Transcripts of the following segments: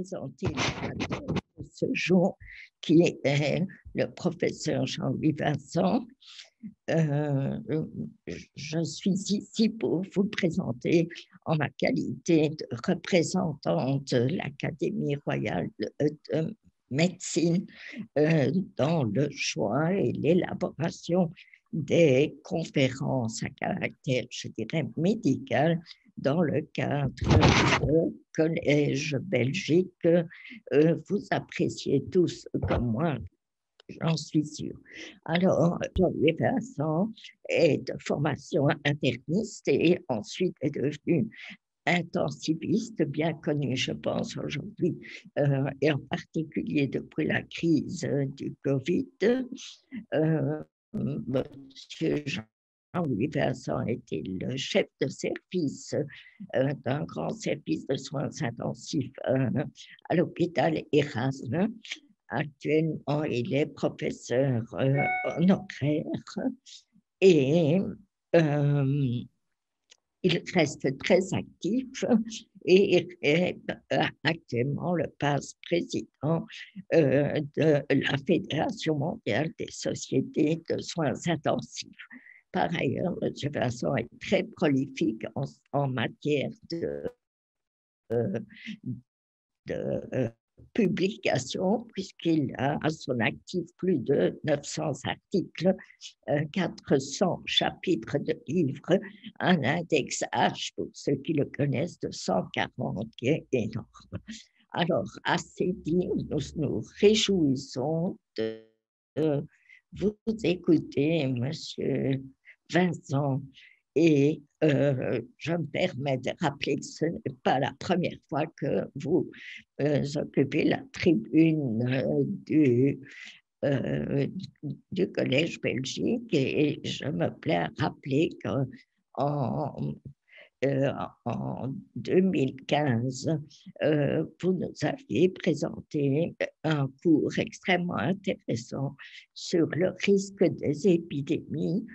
présenter l'orateur de ce jour, qui est le professeur Jean-Louis Vincent. Je suis ici pour vous présenter en ma qualité de représentante de l'Académie royale de médecine dans le choix et l'élaboration des conférences à caractère, je dirais, médical dans le cadre du Collège Belgique. Vous appréciez tous comme moi, j'en suis sûre. Alors, Jean-Louis Vincent est de formation interniste et ensuite est devenu intensiviste, bien connu, je pense, aujourd'hui, et en particulier depuis la crise du Covid. Monsieur Jean-Louis Vincent était le chef de service d'un grand service de soins intensifs à l'hôpital Erasme. Actuellement, il est professeur honoraire et il reste très actif et est actuellement le vice-président de la Fédération mondiale des sociétés de soins intensifs. Par ailleurs, M. Vincent est très prolifique en matière de publication, puisqu'il a à son actif plus de 900 articles, 400 chapitres de livres, un index H, pour ceux qui le connaissent, de 140, qui est énorme. Alors, assez dit, nous nous réjouissons de vous écouter, Monsieur Vincent, et je me permets de rappeler que ce n'est pas la première fois que vous occupez la tribune du Collège Belgique, et je me plais à rappeler qu'en 2015, vous nous aviez présenté un cours extrêmement intéressant sur le risque des épidémies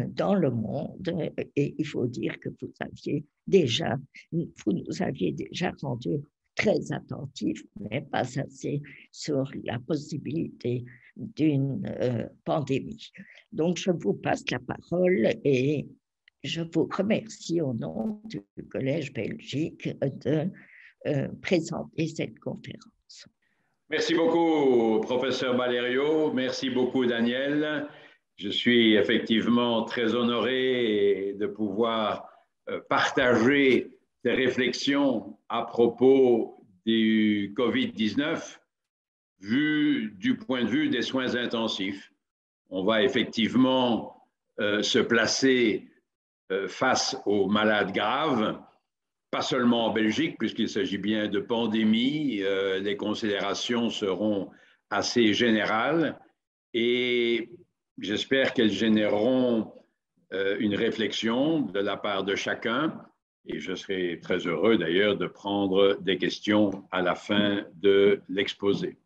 dans le monde, et il faut dire que vous nous aviez déjà rendu très attentifs, mais pas assez sur la possibilité d'une pandémie. Donc, je vous passe la parole et je vous remercie au nom du Collège Belgique de présenter cette conférence. Merci beaucoup, professeur Valerio. Merci beaucoup, Daniel. Je suis effectivement très honoré de pouvoir partager des réflexions à propos du COVID-19 vu du point de vue des soins intensifs. On va effectivement se placer face aux malades graves, pas seulement en Belgique, puisqu'il s'agit bien de pandémie. Les considérations seront assez générales et j'espère qu'elles généreront une réflexion de la part de chacun. Et je serai très heureux d'ailleurs de prendre des questions à la fin de l'exposé.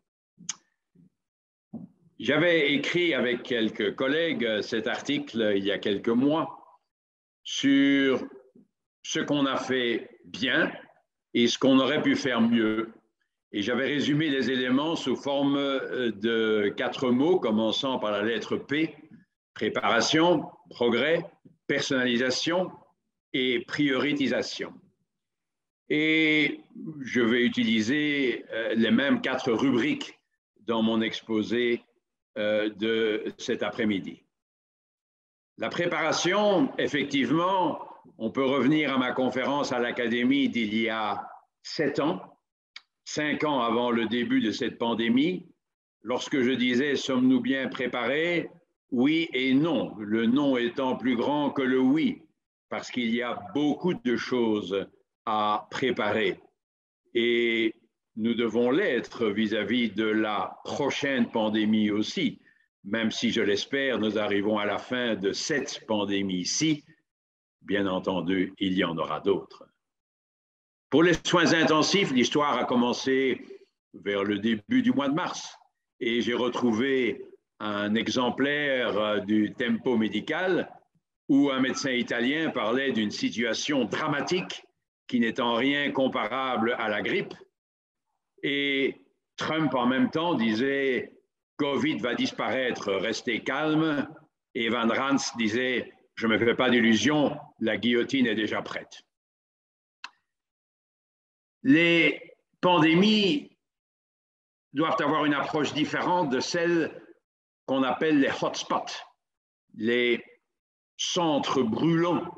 J'avais écrit avec quelques collègues cet article il y a quelques mois sur ce qu'on a fait bien et ce qu'on aurait pu faire mieux. Et j'avais résumé les éléments sous forme de 4 mots, commençant par la lettre P: préparation, progrès, personnalisation et prioritisation. Et je vais utiliser les mêmes 4 rubriques dans mon exposé de cet après-midi. La préparation, effectivement, on peut revenir à ma conférence à l'Académie d'il y a 7 ans, 5 ans avant le début de cette pandémie, lorsque je disais « sommes-nous bien préparés ?» Oui et non, le non étant plus grand que le oui, parce qu'il y a beaucoup de choses à préparer. Et nous devons l'être vis-à-vis de la prochaine pandémie aussi, même si, je l'espère, nous arrivons à la fin de cette pandémie-ci. Bien entendu, il y en aura d'autres. Pour les soins intensifs, l'histoire a commencé vers le début du mois de mars et j'ai retrouvé un exemplaire du Tempo médical où un médecin italien parlait d'une situation dramatique qui n'est en rien comparable à la grippe Et Trump, en même temps, disait « Covid va disparaître, restez calme ». Et Van Rans disait « Je ne me fais pas d'illusions, la guillotine est déjà prête ». Les pandémies doivent avoir une approche différente de celle qu'on appelle les hotspots, les centres brûlants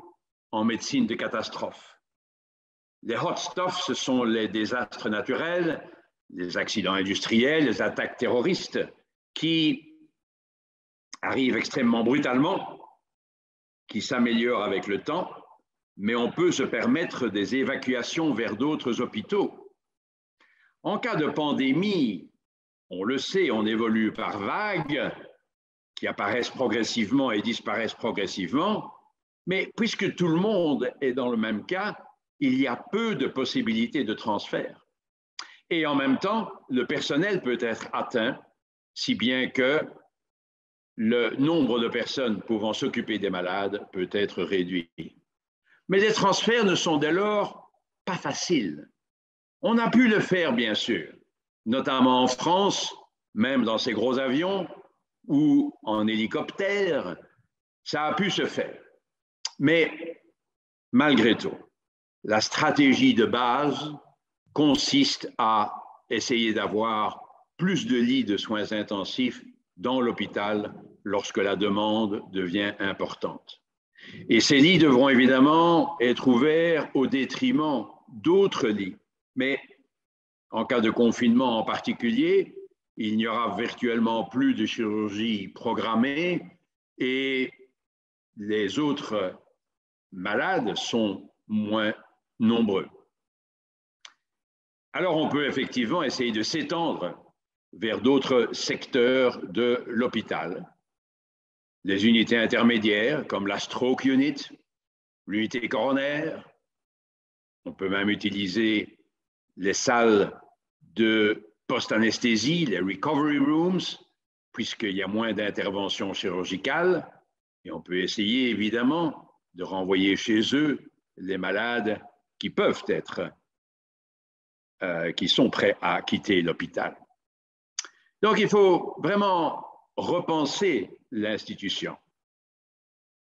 en médecine de catastrophe. Les hotspots, ce sont les désastres naturels, les accidents industriels, les attaques terroristes qui arrivent extrêmement brutalement, qui s'améliorent avec le temps, mais on peut se permettre des évacuations vers d'autres hôpitaux. En cas de pandémie, on le sait, on évolue par vagues qui apparaissent progressivement et disparaissent progressivement, mais puisque tout le monde est dans le même cas, il y a peu de possibilités de transfert. Et en même temps, le personnel peut être atteint, si bien que le nombre de personnes pouvant s'occuper des malades peut être réduit. Mais les transferts ne sont dès lors pas faciles. On a pu le faire, bien sûr, notamment en France, même dans ces gros avions ou en hélicoptère, ça a pu se faire. Mais malgré tout, la stratégie de base consiste à essayer d'avoir plus de lits de soins intensifs dans l'hôpital lorsque la demande devient importante. Et ces lits devront évidemment être ouverts au détriment d'autres lits. Mais en cas de confinement en particulier, il n'y aura virtuellement plus de chirurgie programmée et les autres malades sont moins nombreux. Alors on peut effectivement essayer de s'étendre vers d'autres secteurs de l'hôpital. Les unités intermédiaires comme la stroke unit, l'unité coronaire. On peut même utiliser les salles de post-anesthésie, les recovery rooms, puisqu'il y a moins d'interventions chirurgicales. Et on peut essayer évidemment de renvoyer chez eux les malades qui peuvent être, qui sont prêts à quitter l'hôpital. Donc il faut vraiment repenser l'institution,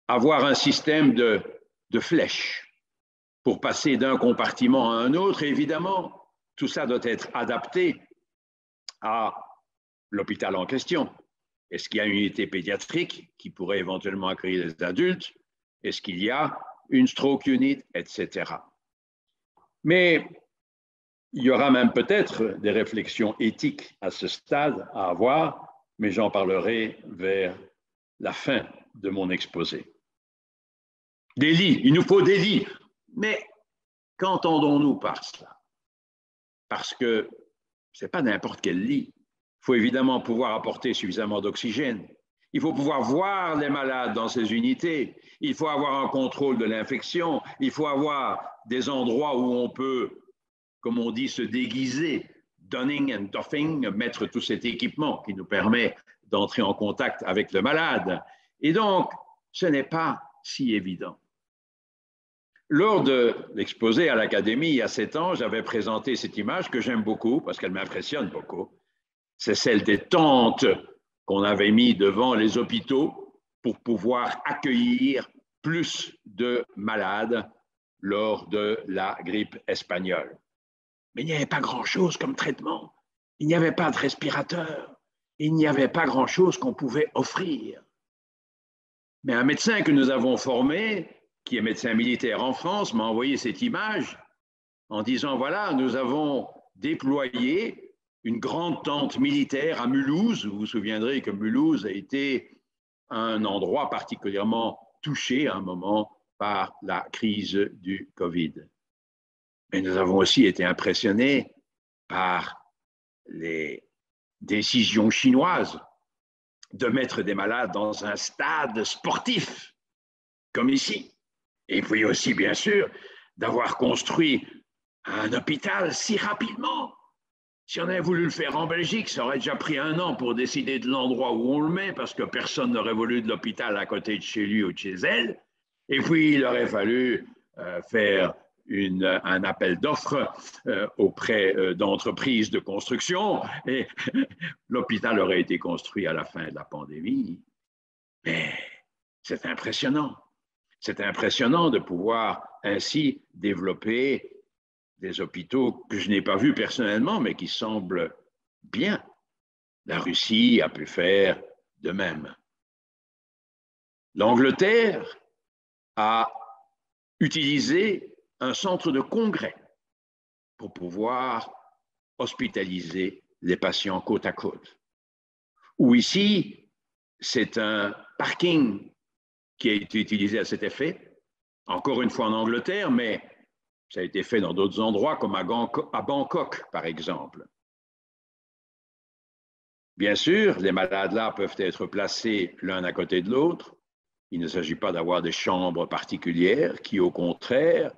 avoir un système de flèches pour passer d'un compartiment à un autre. Et évidemment, tout ça doit être adapté à l'hôpital en question. Est-ce qu'il y a une unité pédiatrique qui pourrait éventuellement accueillir les adultes? Est-ce qu'il y a une stroke unit, etc. Mais il y aura même peut-être des réflexions éthiques à ce stade à avoir, mais j'en parlerai vers la fin de mon exposé. Des lits, il nous faut des lits. Mais qu'entendons-nous par cela? Parce que ce n'est pas n'importe quel lit. Il faut évidemment pouvoir apporter suffisamment d'oxygène. Il faut pouvoir voir les malades dans ces unités. Il faut avoir un contrôle de l'infection. Il faut avoir des endroits où on peut, comme on dit, se déguiser, donning and doffing, mettre tout cet équipement qui nous permet d'entrer en contact avec le malade. Et donc, ce n'est pas si évident. Lors de l'exposé à l'Académie, il y a 7 ans, j'avais présenté cette image que j'aime beaucoup parce qu'elle m'impressionne beaucoup. C'est celle des tentes qu'on avait mis devant les hôpitaux pour pouvoir accueillir plus de malades lors de la grippe espagnole. Mais il n'y avait pas grand-chose comme traitement. Il n'y avait pas de respirateur. Il n'y avait pas grand-chose qu'on pouvait offrir. Mais un médecin que nous avons formé, qui est médecin militaire en France, m'a envoyé cette image en disant, voilà, nous avons déployé une grande tente militaire à Mulhouse. Vous vous souviendrez que Mulhouse a été un endroit particulièrement touché à un moment par la crise du Covid. Mais nous avons aussi été impressionnés par les décisions chinoises de mettre des malades dans un stade sportif, comme ici. Et puis aussi, bien sûr, d'avoir construit un hôpital si rapidement. Si on avait voulu le faire en Belgique, ça aurait déjà pris 1 an pour décider de l'endroit où on le met, parce que personne n'aurait voulu de l'hôpital à côté de chez lui ou de chez elle. Et puis, il aurait fallu faire un appel d'offres auprès d'entreprises de construction et l'hôpital aurait été construit à la fin de la pandémie. Mais c'est impressionnant. C'est impressionnant de pouvoir ainsi développer des hôpitaux que je n'ai pas vus personnellement, mais qui semblent bien. La Russie a pu faire de même. L'Angleterre a utilisé un centre de congrès pour pouvoir hospitaliser les patients côte à côte. Ou ici, c'est un parking qui a été utilisé à cet effet, encore une fois en Angleterre, mais ça a été fait dans d'autres endroits, comme à Bangkok, par exemple. Bien sûr, les malades là peuvent être placés l'un à côté de l'autre. Il ne s'agit pas d'avoir des chambres particulières qui, au contraire,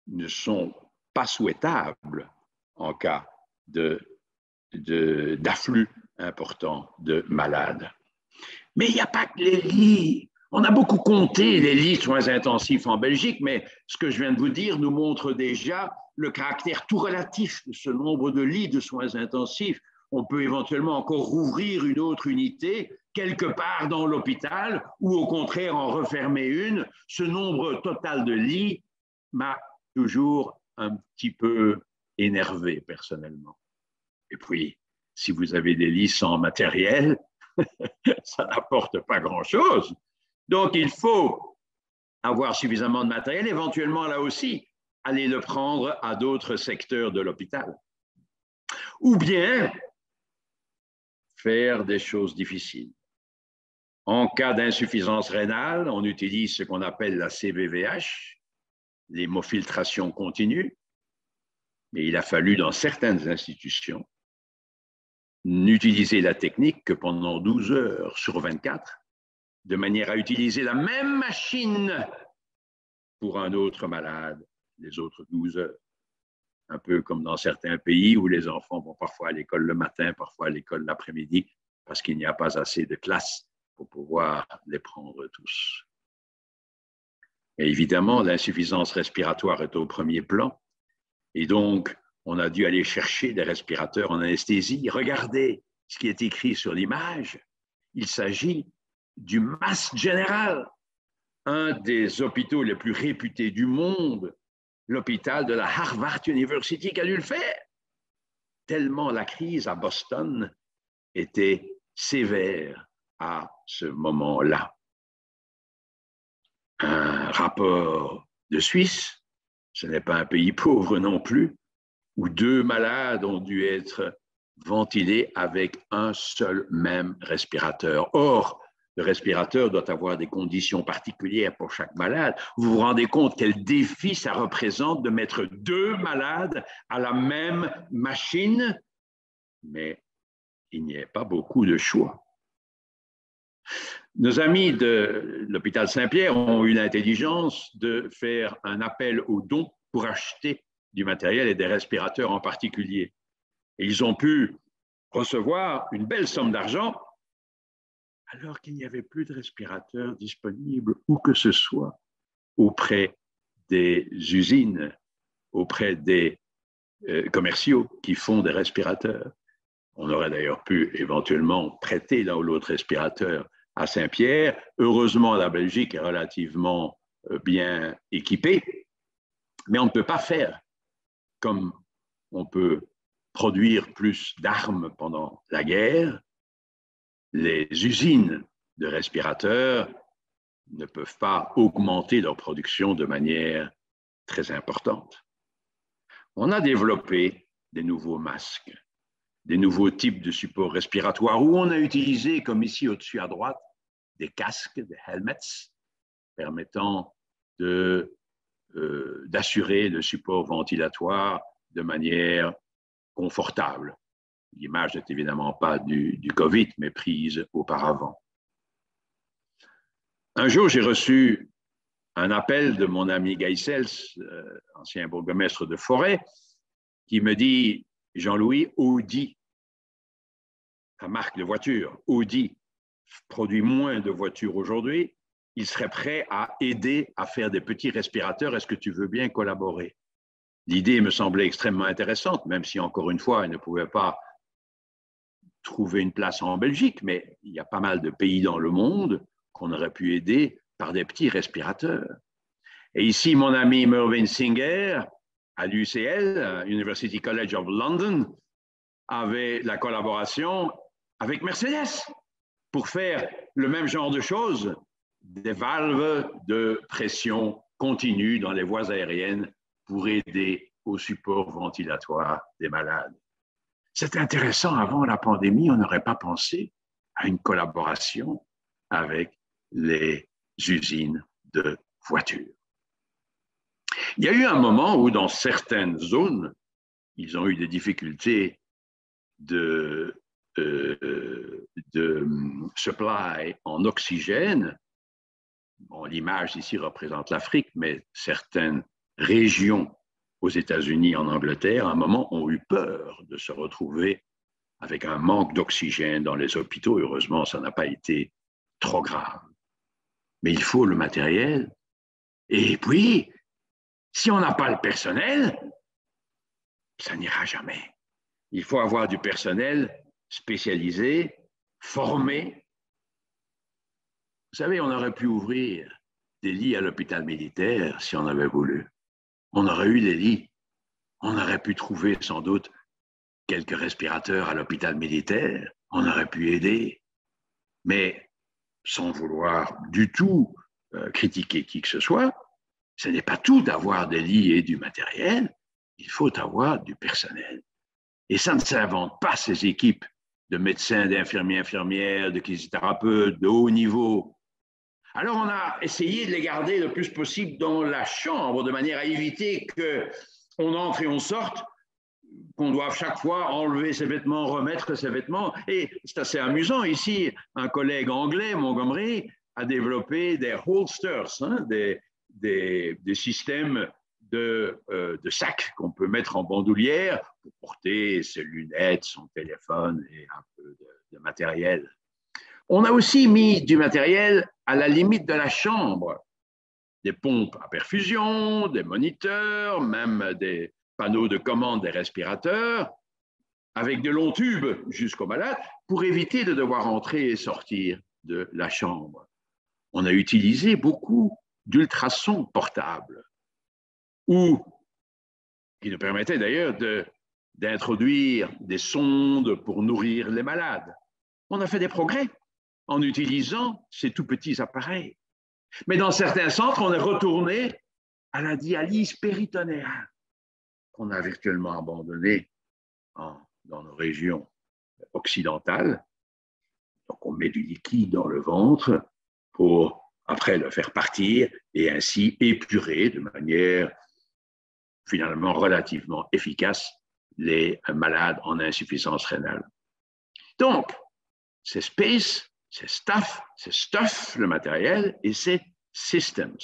ne sont pas souhaitables en cas d'afflux important de malades. Mais il n'y a pas que les lits. On a beaucoup compté les lits de soins intensifs en Belgique, mais ce que je viens de vous dire nous montre déjà le caractère tout relatif de ce nombre de lits de soins intensifs. On peut éventuellement encore rouvrir une autre unité quelque part dans l'hôpital ou au contraire en refermer une. Ce nombre total de lits m'a toujours un petit peu énervé personnellement. Et puis, si vous avez des lits sans matériel, ça n'apporte pas grand-chose. Donc, il faut avoir suffisamment de matériel, éventuellement là aussi, aller le prendre à d'autres secteurs de l'hôpital. Ou bien faire des choses difficiles. En cas d'insuffisance rénale, on utilise ce qu'on appelle la CVVH, l'hémofiltration continue, mais il a fallu dans certaines institutions n'utiliser la technique que pendant 12 heures sur 24, de manière à utiliser la même machine pour un autre malade les autres 12 heures. Un peu comme dans certains pays où les enfants vont parfois à l'école le matin, parfois à l'école l'après-midi, parce qu'il n'y a pas assez de classes pour pouvoir les prendre tous. Et évidemment, l'insuffisance respiratoire est au premier plan. Et donc, on a dû aller chercher des respirateurs en anesthésie. Regardez ce qui est écrit sur l'image. Il s'agit du Mass General, un des hôpitaux les plus réputés du monde, l'hôpital de la Harvard University qui a dû le faire, tellement la crise à Boston était sévère à ce moment-là. Un rapport de Suisse, ce n'est pas un pays pauvre non plus, où 2 malades ont dû être ventilés avec un seul même respirateur. Or, le respirateur doit avoir des conditions particulières pour chaque malade. Vous vous rendez compte quel défi ça représente de mettre 2 malades à la même machine? Mais il n'y a pas beaucoup de choix. Nos amis de l'hôpital Saint-Pierre ont eu l'intelligence de faire un appel aux dons pour acheter du matériel et des respirateurs en particulier. Et ils ont pu recevoir une belle somme d'argent alors qu'il n'y avait plus de respirateurs disponibles où que ce soit auprès des usines, auprès des commerciaux qui font des respirateurs. On aurait d'ailleurs pu éventuellement prêter l'un ou l'autre respirateur à Saint-Pierre. Heureusement, la Belgique est relativement bien équipée, mais on ne peut pas faire comme on peut produire plus d'armes pendant la guerre. Les usines de respirateurs ne peuvent pas augmenter leur production de manière très importante. On a développé des nouveaux masques, des nouveaux types de supports respiratoires où on a utilisé, comme ici au-dessus à droite, des casques, des helmets, permettant d'assurer le support ventilatoire de manière confortable. L'image n'est évidemment pas du COVID, mais prise auparavant. Un jour, j'ai reçu un appel de mon ami Guy Sels, ancien bourgmestre de Forêt, qui me dit « Jean-Louis, Audi, la marque de voiture, Audi produit moins de voitures aujourd'hui, il serait prêt à aider à faire des petits respirateurs, est-ce que tu veux bien collaborer ?» L'idée me semblait extrêmement intéressante, même si, encore une fois, elle ne pouvait pas trouver une place en Belgique, mais il y a pas mal de pays dans le monde qu'on aurait pu aider par des petits respirateurs. Et ici, mon ami Mervyn Singer, à l'UCL, University College of London, avait la collaboration avec Mercedes pour faire le même genre de choses, des valves de pression continue dans les voies aériennes pour aider au support ventilatoire des malades. C'est intéressant, avant la pandémie, on n'aurait pas pensé à une collaboration avec les usines de voitures. Il y a eu un moment où, dans certaines zones, ils ont eu des difficultés de supply en oxygène. Bon, l'image ici représente l'Afrique, mais certaines régions aux États-Unis, en Angleterre, à un moment, ont eu peur de se retrouver avec un manque d'oxygène dans les hôpitaux. Heureusement, ça n'a pas été trop grave. Mais il faut le matériel. Et puis, si on n'a pas le personnel, ça n'ira jamais. Il faut avoir du personnel spécialisé, formé. Vous savez, on aurait pu ouvrir des lits à l'hôpital militaire si on avait voulu. On aurait eu des lits. On aurait pu trouver sans doute quelques respirateurs à l'hôpital militaire. On aurait pu aider. Mais sans vouloir du tout critiquer qui que ce soit, ce n'est pas tout d'avoir des lits et du matériel. Il faut avoir du personnel. Et ça ne s'invente pas, ces équipes de médecins, d'infirmiers, infirmières, de kinésithérapeutes de haut niveau. Alors, on a essayé de les garder le plus possible dans la chambre, de manière à éviter qu'on entre et on sorte, qu'on doive chaque fois enlever ses vêtements, remettre ses vêtements. Et c'est assez amusant. Ici, un collègue anglais, Montgomery, a développé des holsters, hein, des systèmes de sacs qu'on peut mettre en bandoulière pour porter ses lunettes, son téléphone et un peu de matériel. On a aussi mis du matériel à la limite de la chambre, des pompes à perfusion, des moniteurs, même des panneaux de commande des respirateurs, avec de longs tubes jusqu'aux malades, pour éviter de devoir entrer et sortir de la chambre. On a utilisé beaucoup d'ultrasons portables, qui nous permettaient d'ailleurs d'introduire des sondes pour nourrir les malades. On a fait des progrès en utilisant ces tout petits appareils. Mais dans certains centres, on est retourné à la dialyse péritonéale, qu'on a virtuellement abandonnée dans nos régions occidentales. Donc, on met du liquide dans le ventre pour après le faire partir et ainsi épurer de manière finalement relativement efficace les malades en insuffisance rénale. Donc, c'est space, c'est stuff, le matériel, et c'est systems.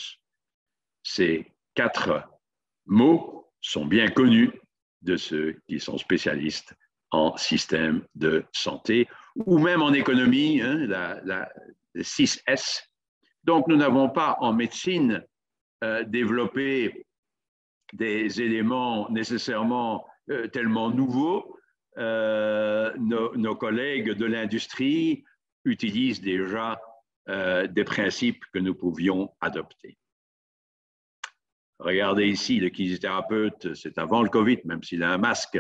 Ces 4 mots sont bien connus de ceux qui sont spécialistes en système de santé ou même en économie, hein, les 6 S. Donc, nous n'avons pas en médecine développé des éléments nécessairement tellement nouveaux. Nos collègues de l'industrie utilisent déjà des principes que nous pouvions adopter. Regardez ici, le kinésithérapeute, c'est avant le Covid, même s'il a un masque,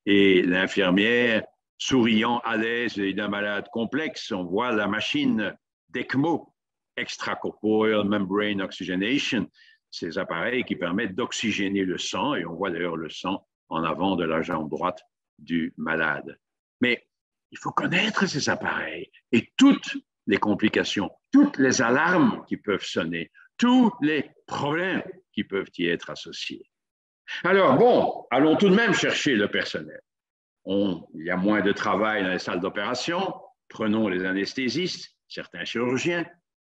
et l'infirmière, souriant, à l'aise et d'un malade complexe. On voit la machine d'ECMO, extracorporeal membrane oxygenation, ces appareils qui permettent d'oxygéner le sang, et on voit d'ailleurs le sang en avant de la jambe droite du malade. Mais il faut connaître ces appareils et toutes les complications, toutes les alarmes qui peuvent sonner, tous les problèmes qui peuvent y être associés. Alors, bon, allons tout de même chercher le personnel. Il y a moins de travail dans les salles d'opération. Prenons les anesthésistes, certains chirurgiens,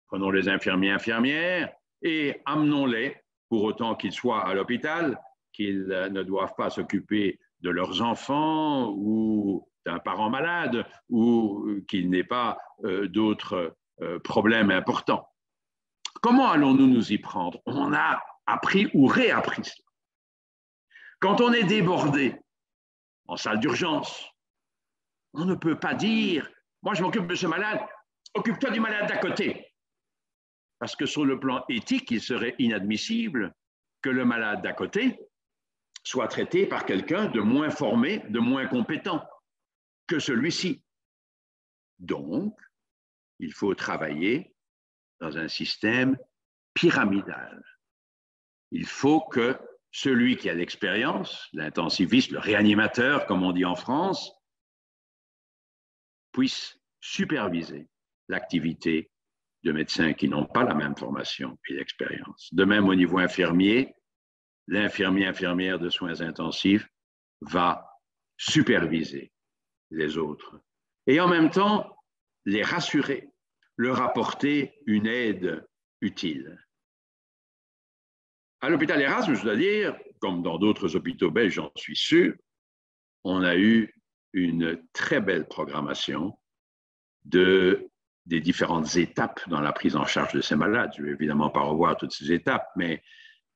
prenons les infirmiers, infirmières et amenons-les, pour autant qu'ils soient à l'hôpital, qu'ils ne doivent pas s'occuper de leurs enfants ou d'un parent malade ou qu'il n'ait pas d'autres problèmes importants. Comment allons-nous nous y prendre? On a appris ou réappris cela. Quand on est débordé en salle d'urgence, on ne peut pas dire « moi je m'occupe de ce malade, occupe-toi du malade d'à côté ». Parce que sur le plan éthique, il serait inadmissible que le malade d'à côté soit traité par quelqu'un de moins formé, de moins compétent que celui-ci. Donc, il faut travailler dans un système pyramidal. Il faut que celui qui a l'expérience, l'intensiviste, le réanimateur, comme on dit en France, puisse superviser l'activité de médecins qui n'ont pas la même formation et l'expérience. De même, au niveau infirmier, l'infirmière de soins intensifs va superviser les autres et en même temps les rassurer, leur apporter une aide utile. À l'hôpital Erasme, je dois dire, comme dans d'autres hôpitaux belges, j'en suis sûr, on a eu une très belle programmation des différentes étapes dans la prise en charge de ces malades. Je ne vais évidemment pas revoir toutes ces étapes, mais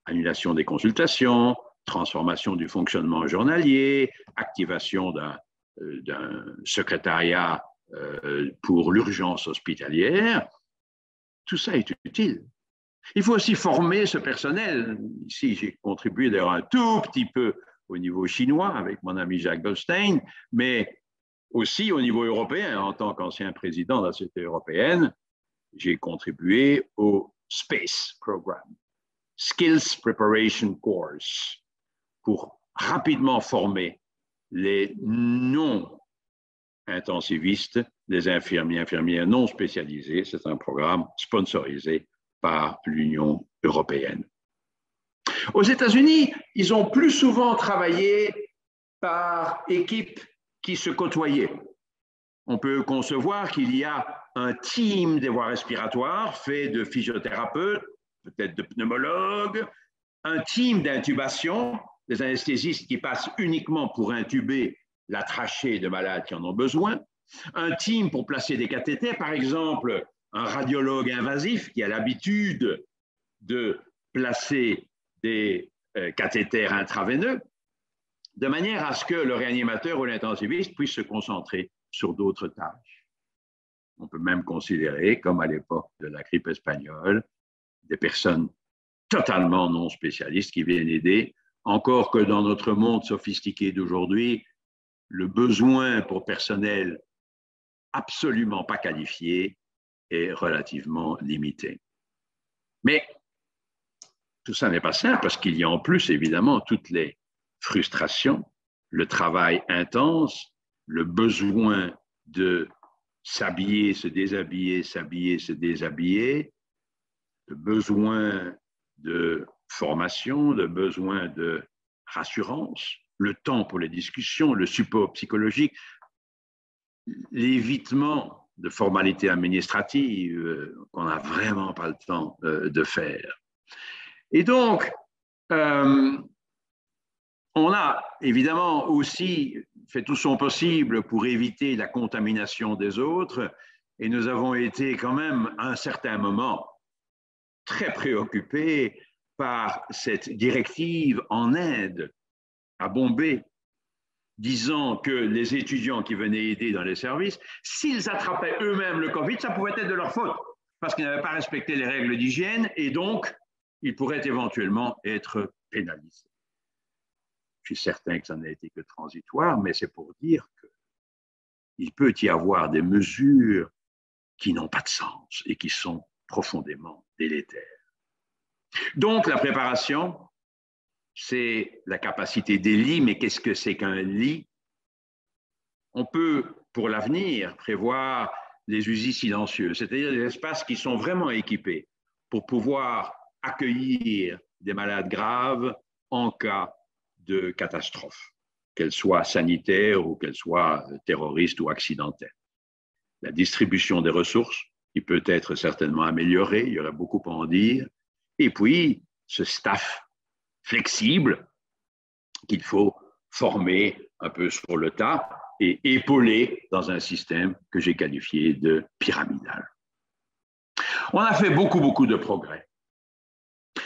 annulation des consultations, transformation du fonctionnement journalier, activation d'un secrétariat pour l'urgence hospitalière, tout ça est utile. Il faut aussi former ce personnel. Ici, j'ai contribué d'ailleurs un tout petit peu au niveau chinois avec mon ami Jacques Goldstein, mais aussi au niveau européen. En tant qu'ancien président de la Société européenne, j'ai contribué au SPACE Programme, Skills Preparation Course, pour rapidement former les non-intensivistes, les infirmières non spécialisées. C'est un programme sponsorisé par l'Union européenne. Aux États-Unis, ils ont plus souvent travaillé par équipes qui se côtoyaient. On peut concevoir qu'il y a un team des voies respiratoires fait de physiothérapeutes, peut-être de pneumologues, un team d'intubation, des anesthésistes qui passent uniquement pour intuber la trachée de malades qui en ont besoin, un team pour placer des cathéters, par exemple, un radiologue invasif qui a l'habitude de placer des cathéters intraveineux, de manière à ce que le réanimateur ou l'intensiviste puisse se concentrer sur d'autres tâches. On peut même considérer, comme à l'époque de la grippe espagnole, des personnes totalement non spécialistes qui viennent aider, encore que dans notre monde sophistiqué d'aujourd'hui, le besoin pour personnel absolument pas qualifié est relativement limité. Mais tout ça n'est pas simple parce qu'il y a en plus évidemment toutes les frustrations, le travail intense, le besoin de s'habiller, se déshabiller, s'habiller, se déshabiller, le besoin de formation, le besoin de rassurance, le temps pour les discussions, le support psychologique, l'évitement de formalités administratives qu'on n'a vraiment pas le temps de faire. Et donc, on a évidemment aussi fait tout son possible pour éviter la contamination des autres, et nous avons été quand même à un certain moment très préoccupés par cette directive en Inde, à Bombay, disant que les étudiants qui venaient aider dans les services, s'ils attrapaient eux-mêmes le Covid, ça pouvait être de leur faute, parce qu'ils n'avaient pas respecté les règles d'hygiène, et donc, ils pourraient éventuellement être pénalisés. Je suis certain que ça n'a été que transitoire, mais c'est pour dire qu'il peut y avoir des mesures qui n'ont pas de sens et qui sont profondément délétères. Donc, la préparation, c'est la capacité des lits, mais qu'est-ce que c'est qu'un lit? On peut, pour l'avenir, prévoir les usines silencieuses, c'est-à-dire des espaces qui sont vraiment équipés pour pouvoir accueillir des malades graves en cas de catastrophe, qu'elle soit sanitaire ou qu'elle soit terroriste ou accidentelle. La distribution des ressources, qui peut être certainement améliorée, il y aurait beaucoup à en dire, et puis ce staff flexible qu'il faut former un peu sur le tas et épauler dans un système que j'ai qualifié de pyramidal. On a fait beaucoup de progrès.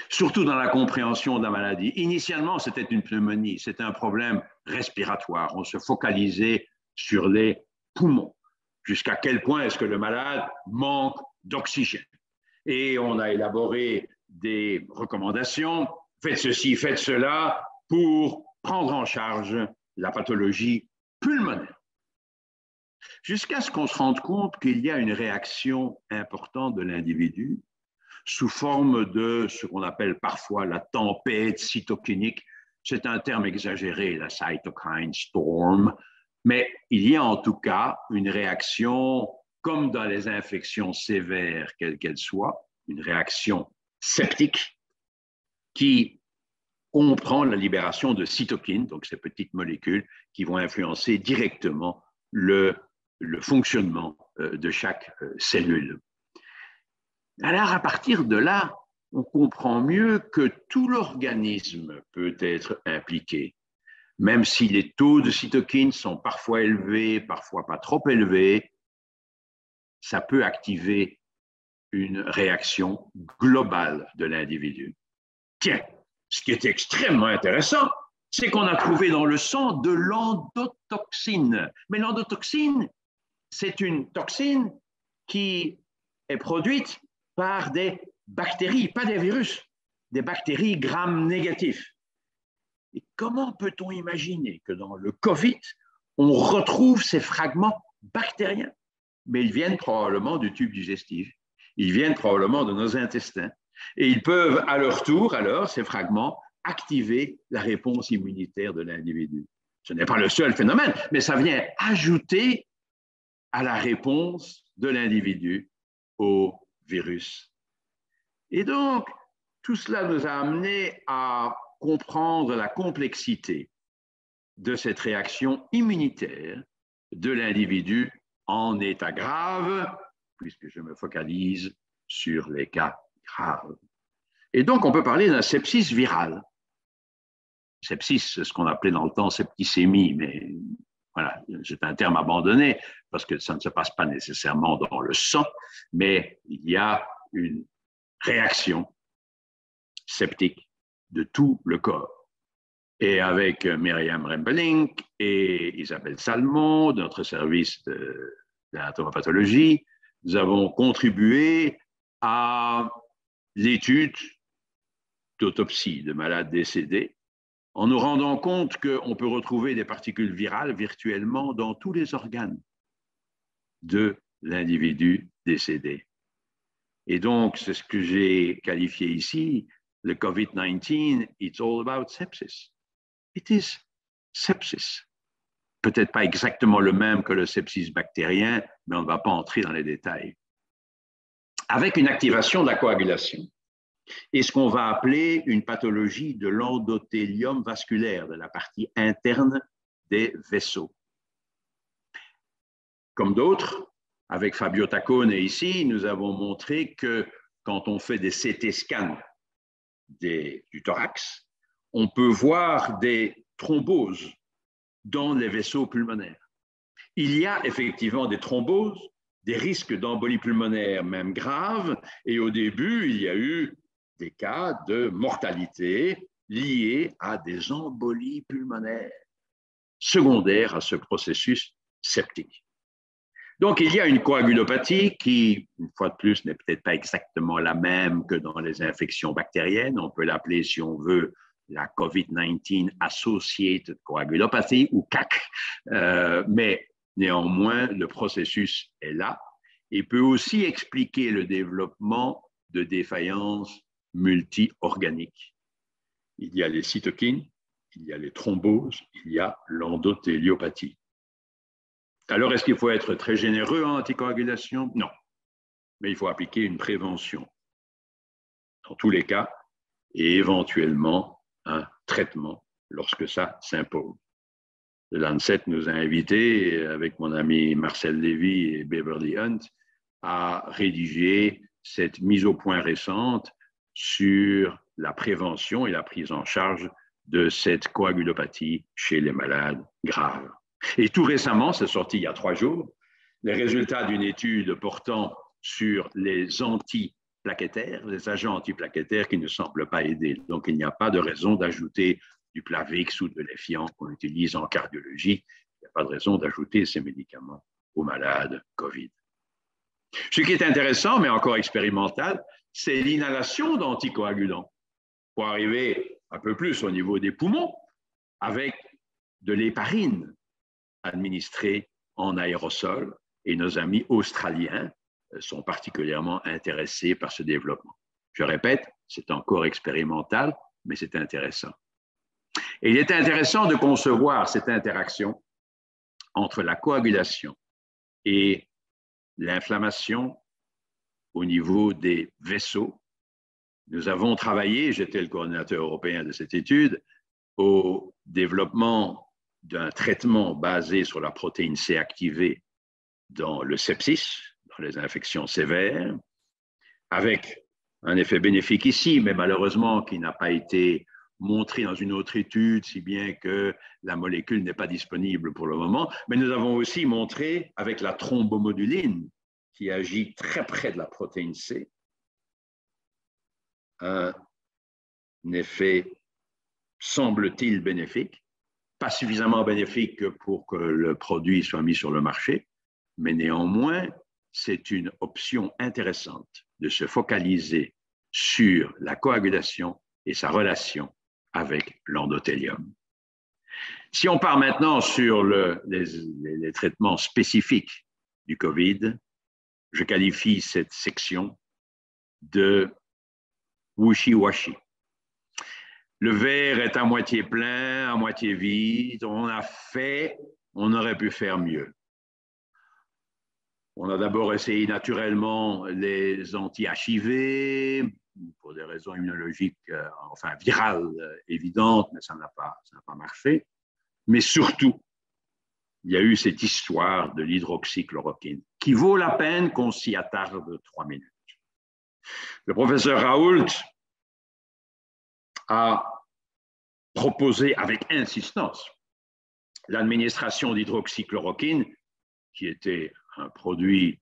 surtout dans la compréhension de la maladie. Initialement, c'était une pneumonie, c'était un problème respiratoire. On se focalisait sur les poumons. Jusqu'à quel point est-ce que le malade manque d'oxygène? Et on a élaboré des recommandations. Faites ceci, faites cela pour prendre en charge la pathologie pulmonaire. Jusqu'à ce qu'on se rende compte qu'il y a une réaction importante de l'individu sous forme de ce qu'on appelle parfois la tempête cytokinique. C'est un terme exagéré, la cytokine storm, mais il y a en tout cas une réaction, comme dans les infections sévères, quelles qu'elles soient, une réaction septique qui comprend la libération de cytokines, donc ces petites molécules qui vont influencer directement le fonctionnement de chaque cellule. Alors, à partir de là, on comprend mieux que tout l'organisme peut être impliqué, même si les taux de cytokines sont parfois élevés, parfois pas trop élevés, ça peut activer une réaction globale de l'individu. Tiens, ce qui est extrêmement intéressant, c'est qu'on a trouvé dans le sang de l'endotoxine. Mais l'endotoxine, c'est une toxine qui est produite par des bactéries, pas des virus, des bactéries gram-négatifs. Et comment peut-on imaginer que dans le COVID, on retrouve ces fragments bactériens? Mais ils viennent probablement du tube digestif, ils viennent probablement de nos intestins, et ils peuvent à leur tour, alors, ces fragments, activer la réponse immunitaire de l'individu. Ce n'est pas le seul phénomène, mais ça vient ajouter à la réponse de l'individu au virus. Et donc, tout cela nous a amené à comprendre la complexité de cette réaction immunitaire de l'individu en état grave, puisque je me focalise sur les cas graves. Et donc, on peut parler d'un sepsis viral. Sepsis, c'est ce qu'on appelait dans le temps septicémie, mais voilà, c'est un terme abandonné parce que ça ne se passe pas nécessairement dans le sang, mais il y a une réaction septique de tout le corps. Et avec Myriam Rembeling et Isabelle Salmon, de notre service de l'anatomopathologie, nous avons contribué à l'étude d'autopsie de malades décédés en nous rendant compte qu'on peut retrouver des particules virales virtuellement dans tous les organes de l'individu décédé. Et donc, c'est ce que j'ai qualifié ici, le COVID-19, it's all about sepsis. It is sepsis. Peut-être pas exactement le même que le sepsis bactérien, mais on ne va pas entrer dans les détails. Avec une activation de la coagulation et ce qu'on va appeler une pathologie de l'endothélium vasculaire, de la partie interne des vaisseaux. Comme d'autres, avec Fabio Taccone ici, nous avons montré que quand on fait des CT scans du thorax, on peut voir des thromboses dans les vaisseaux pulmonaires. Il y a effectivement des thromboses, des risques d'embolie pulmonaire même graves, et au début, il y a eu des cas de mortalité liés à des embolies pulmonaires secondaires à ce processus septique. Donc, il y a une coagulopathie qui, une fois de plus, n'est peut-être pas exactement la même que dans les infections bactériennes. On peut l'appeler, si on veut, la COVID-19 Associated Coagulopathy ou CAC, mais néanmoins, le processus est là et peut aussi expliquer le développement de défaillances multi-organiques. Il y a les cytokines, il y a les thromboses, il y a l'endothéliopathie. Alors, est-ce qu'il faut être très généreux en anticoagulation? Non, mais il faut appliquer une prévention dans tous les cas et éventuellement un traitement lorsque ça s'impose. Le Lancet nous a invités, avec mon ami Marcel Lévy et Beverly Hunt, à rédiger cette mise au point récente sur la prévention et la prise en charge de cette coagulopathie chez les malades graves. Et tout récemment, c'est sorti il y a 3 jours, les résultats d'une étude portant sur les plaquettaires, des agents antiplaquettaires qui ne semblent pas aider. Donc, il n'y a pas de raison d'ajouter du Plavix ou de l'Effiant qu'on utilise en cardiologie. Il n'y a pas de raison d'ajouter ces médicaments aux malades COVID. Ce qui est intéressant, mais encore expérimental, c'est l'inhalation d'anticoagulants pour arriver un peu plus au niveau des poumons avec de l'héparine administrée en aérosol. Et nos amis australiens sont particulièrement intéressés par ce développement. Je répète, c'est encore expérimental, mais c'est intéressant. Et il est intéressant de concevoir cette interaction entre la coagulation et l'inflammation au niveau des vaisseaux. Nous avons travaillé, j'étais le coordinateur européen de cette étude, au développement d'un traitement basé sur la protéine C activée dans le sepsis, dans les infections sévères, avec un effet bénéfique ici, mais malheureusement qui n'a pas été montré dans une autre étude, si bien que la molécule n'est pas disponible pour le moment. Mais nous avons aussi montré avec la thrombomoduline, qui agit très près de la protéine C, un effet, semble-t-il, bénéfique, pas suffisamment bénéfique pour que le produit soit mis sur le marché, mais néanmoins, c'est une option intéressante de se focaliser sur la coagulation et sa relation avec l'endothélium. Si on part maintenant sur les traitements spécifiques du COVID, je qualifie cette section de wishy-washy. Le verre est à moitié plein, à moitié vide. On aurait pu faire mieux. On a d'abord essayé naturellement les anti-HIV pour des raisons immunologiques, enfin virales évidentes, mais ça n'a pas marché. Mais surtout, il y a eu cette histoire de l'hydroxychloroquine qui vaut la peine qu'on s'y attarde 3 minutes. Le professeur Raoult a proposé avec insistance l'administration d'hydroxychloroquine, qui était un produit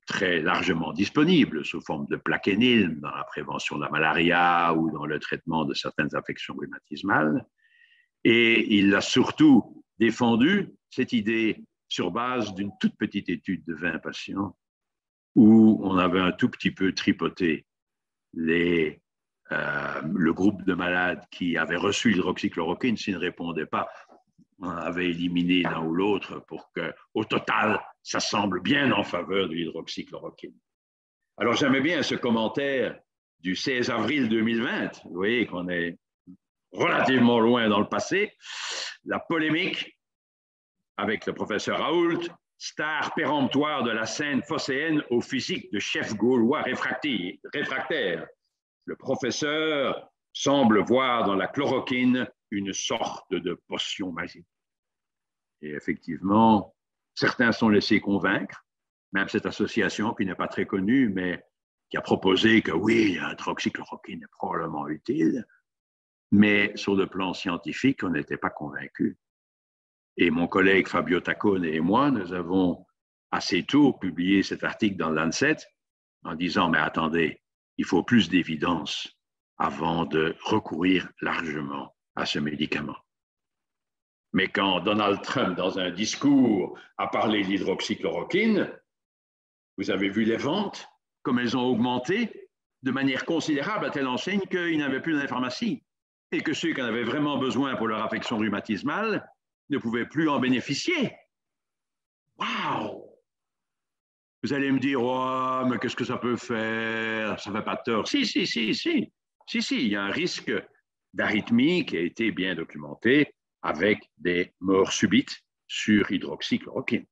très largement disponible sous forme de plaquenil dans la prévention de la malaria ou dans le traitement de certaines affections rhumatismales. Et il a surtout défendu cette idée sur base d'une toute petite étude de 20 patients où on avait un tout petit peu tripoté le groupe de malades qui avaient reçu l'hydroxychloroquine. S'ils ne répondaient pas, on avait éliminé l'un ou l'autre pour qu'au total, ça semble bien en faveur de l'hydroxychloroquine. Alors, j'aimais bien ce commentaire du 16 avril 2020. Vous voyez qu'on est relativement loin dans le passé. La polémique avec le professeur Raoult, star péremptoire de la scène phocéenne au physique de chef gaulois réfractaire. Le professeur semble voir dans la chloroquine une sorte de potion magique. Et effectivement, certains sont laissés convaincre, même cette association qui n'est pas très connue, mais qui a proposé que oui, l'hydroxychloroquine est probablement utile, mais sur le plan scientifique, on n'était pas convaincus. Et mon collègue Fabio Taccone et moi, nous avons assez tôt publié cet article dans Lancet en disant, mais attendez, il faut plus d'évidence avant de recourir largement à ce médicament. Mais quand Donald Trump, dans un discours, a parlé de l'hydroxychloroquine, vous avez vu les ventes, comme elles ont augmenté de manière considérable à telle enseigne qu'il n'avait plus dans les pharmacies et que ceux qui en avaient vraiment besoin pour leur affection rhumatismale ne pouvaient plus en bénéficier. Waouh! Vous allez me dire, oh, mais qu'est-ce que ça peut faire? Ça ne fait pas tort. Si, il y a un risque d'arythmie qui a été bien documenté avec des morts subites sur hydroxychloroquine.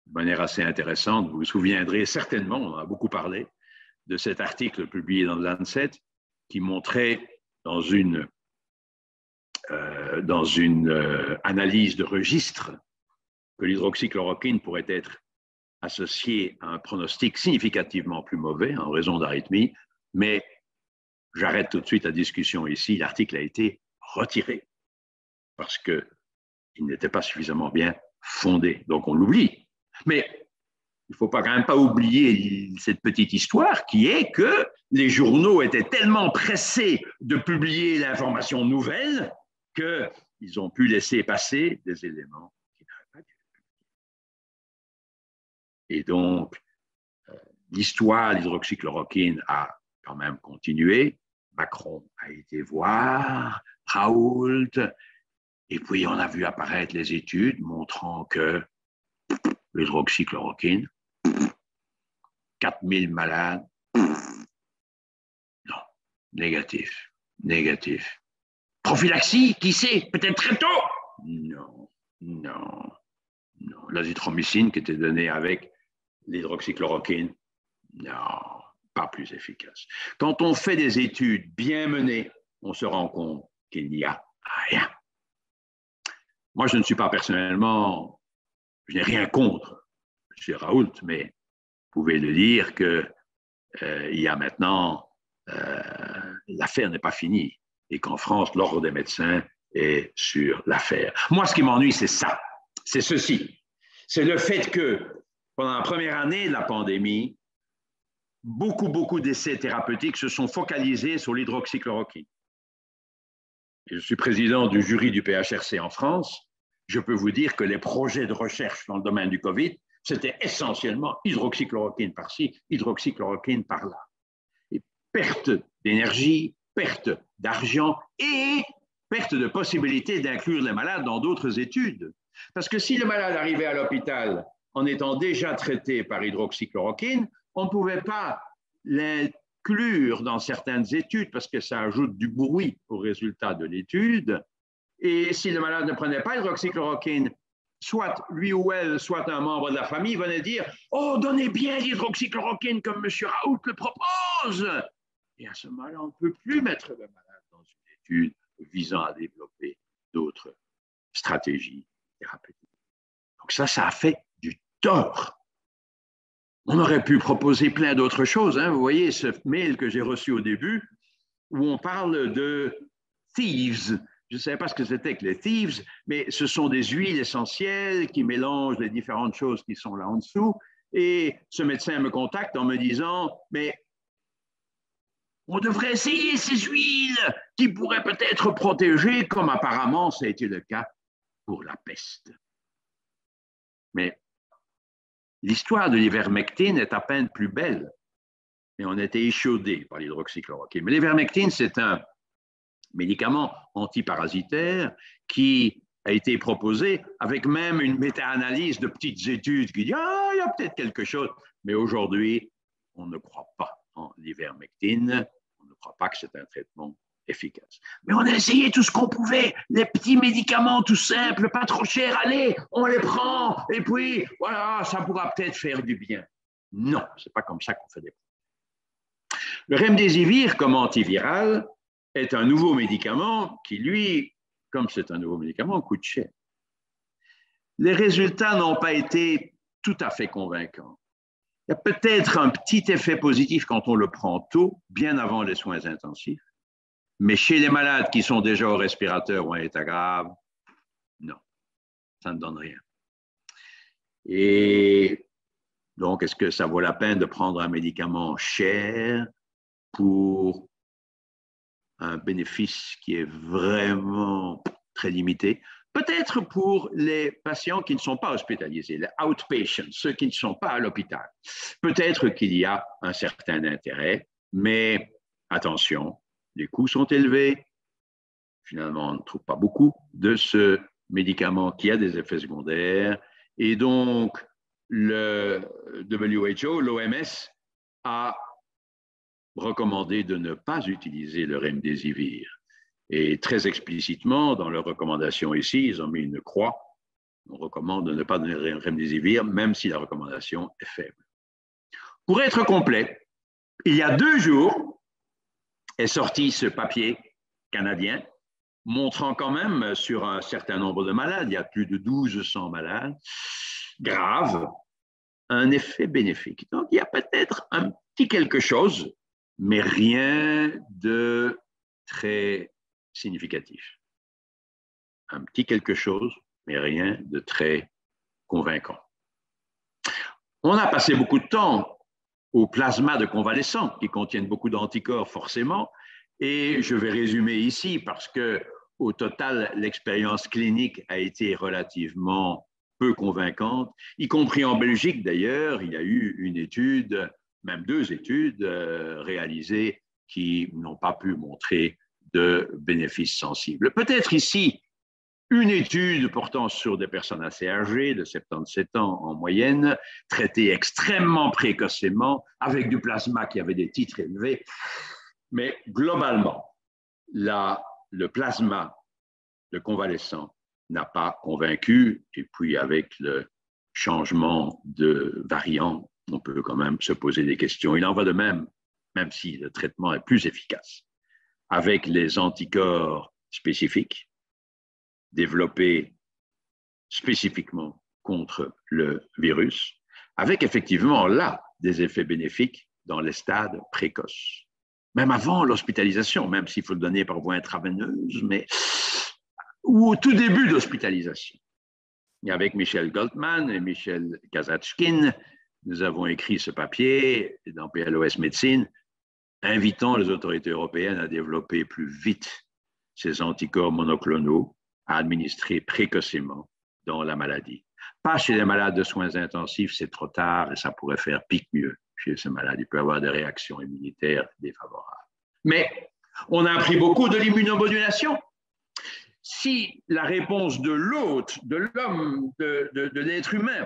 De manière assez intéressante, vous vous souviendrez certainement, on en a beaucoup parlé, de cet article publié dans le Lancet qui montrait dans une analyse de registre que l'hydroxychloroquine pourrait être associée à un pronostic significativement plus mauvais en raison d'arythmie, mais j'arrête tout de suite la discussion ici. L'article a été retiré parce qu'il n'était pas suffisamment bien fondé. Donc, on l'oublie. Mais il ne faut quand même pas oublier cette petite histoire qui est que les journaux étaient tellement pressés de publier l'information nouvelle qu'ils ont pu laisser passer des éléments qui n'auraient pas dû. Et donc, l'histoire de l'hydroxychloroquine a quand même continué. Macron a été voir Raoult, et puis on a vu apparaître les études montrant que l'hydroxychloroquine, 4000 malades, non, négatif, négatif. Prophylaxie, qui sait, peut-être très tôt? Non, non, non. L'azithromycine qui était donnée avec l'hydroxychloroquine, non, pas plus efficace. Quand on fait des études bien menées, on se rend compte qu'il n'y a rien. Moi, je ne suis pas personnellement, je n'ai rien contre M. Raoult, mais vous pouvez le dire qu'il y a maintenant, l'affaire n'est pas finie et qu'en France, l'ordre des médecins est sur l'affaire. Moi, ce qui m'ennuie, c'est ça, c'est ceci. C'est le fait que pendant la première année de la pandémie, beaucoup d'essais thérapeutiques se sont focalisés sur l'hydroxychloroquine. Et je suis président du jury du PHRC en France. Je peux vous dire que les projets de recherche dans le domaine du COVID, c'était essentiellement hydroxychloroquine par-ci, hydroxychloroquine par-là. Et perte d'énergie, perte d'argent et perte de possibilité d'inclure les malades dans d'autres études. Parce que si le malade arrivait à l'hôpital en étant déjà traité par hydroxychloroquine, on ne pouvait pas l'inclure dans certaines études parce que ça ajoute du bruit au résultat de l'étude. Et si le malade ne prenait pas hydroxychloroquine, soit lui ou elle, soit un membre de la famille venait dire « Oh, donnez bien l'hydroxychloroquine comme M. Raoult le propose !» Et à ce moment-là, on ne peut plus mettre le malade dans une étude visant à développer d'autres stratégies thérapeutiques. Donc ça a fait du tort. On aurait pu proposer plein d'autres choses. Hein. Vous voyez ce mail que j'ai reçu au début où on parle de thieves. Je ne savais pas ce que c'était que les thieves, mais ce sont des huiles essentielles qui mélangent les différentes choses qui sont là en dessous. Et ce médecin me contacte en me disant, mais on devrait essayer ces huiles qui pourraient peut-être protéger, comme apparemment ça a été le cas pour la peste. Mais l'histoire de l'ivermectine est à peine plus belle. Et on était échaudé par l'hydroxychloroquine. Mais l'ivermectine, c'est un médicament antiparasitaire qui a été proposé avec même une méta-analyse de petites études qui dit « Ah, il y a peut-être quelque chose ». Mais aujourd'hui, on ne croit pas en l'ivermectine. On ne croit pas que c'est un traitement efficace. Mais on a essayé tout ce qu'on pouvait, les petits médicaments tout simples, pas trop chers, allez, on les prend, et puis voilà, ça pourra peut-être faire du bien. Non, c'est pas comme ça qu'on fait des problèmes. Le remdesivir comme antiviral est un nouveau médicament qui, lui, comme c'est un nouveau médicament, coûte cher. Les résultats n'ont pas été tout à fait convaincants. Il y a peut-être un petit effet positif quand on le prend tôt, bien avant les soins intensifs. Mais chez les malades qui sont déjà au respirateur ou en état grave, non, ça ne donne rien. Et donc, est-ce que ça vaut la peine de prendre un médicament cher pour un bénéfice qui est vraiment très limité? Peut-être pour les patients qui ne sont pas hospitalisés, les outpatients, ceux qui ne sont pas à l'hôpital. Peut-être qu'il y a un certain intérêt, mais attention, les coûts sont élevés. Finalement, on ne trouve pas beaucoup de ce médicament qui a des effets secondaires. Et donc, le WHO, l'OMS, a recommandé de ne pas utiliser le remdesivir. Et très explicitement, dans leurs recommandations ici, ils ont mis une croix. On recommande de ne pas donner le remdesivir, même si la recommandation est faible. Pour être complet, il y a 2 jours, est sorti ce papier canadien montrant quand même sur un certain nombre de malades, il y a plus de 1200 malades graves, un effet bénéfique. Donc, il y a peut-être un petit quelque chose, mais rien de très significatif. Un petit quelque chose, mais rien de très convaincant. On a passé beaucoup de temps au plasma de convalescents qui contiennent beaucoup d'anticorps forcément, et je vais résumer ici parce que au total, l'expérience clinique a été relativement peu convaincante, y compris en Belgique d'ailleurs. Il y a eu une étude, même 2 études réalisées qui n'ont pas pu montrer de bénéfices sensibles. Peut-être ici une étude portant sur des personnes assez âgées, de 77 ans en moyenne, traitées extrêmement précocement, avec du plasma qui avait des titres élevés. Mais globalement, le plasma de convalescent n'a pas convaincu. Et puis, avec le changement de variant, on peut quand même se poser des questions. Il en va de même, même si le traitement est plus efficace, avec les anticorps spécifiques développés spécifiquement contre le virus, avec effectivement là des effets bénéfiques dans les stades précoces. Même avant l'hospitalisation, même s'il faut le donner par voie intraveineuse, mais ou au tout début de l'hospitalisation. Et avec Michel Goldman et Michel Kazatchkin, nous avons écrit ce papier dans PLOS Médecine, invitant les autorités européennes à développer plus vite ces anticorps monoclonaux à administrer précocement dans la maladie. Pas chez les malades de soins intensifs, c'est trop tard et ça pourrait faire pire mieux chez ces malades. Il peut y avoir des réactions immunitaires défavorables. Mais on a appris beaucoup de l'immunomodulation. Si la réponse de l'autre, de l'homme, de l'être humain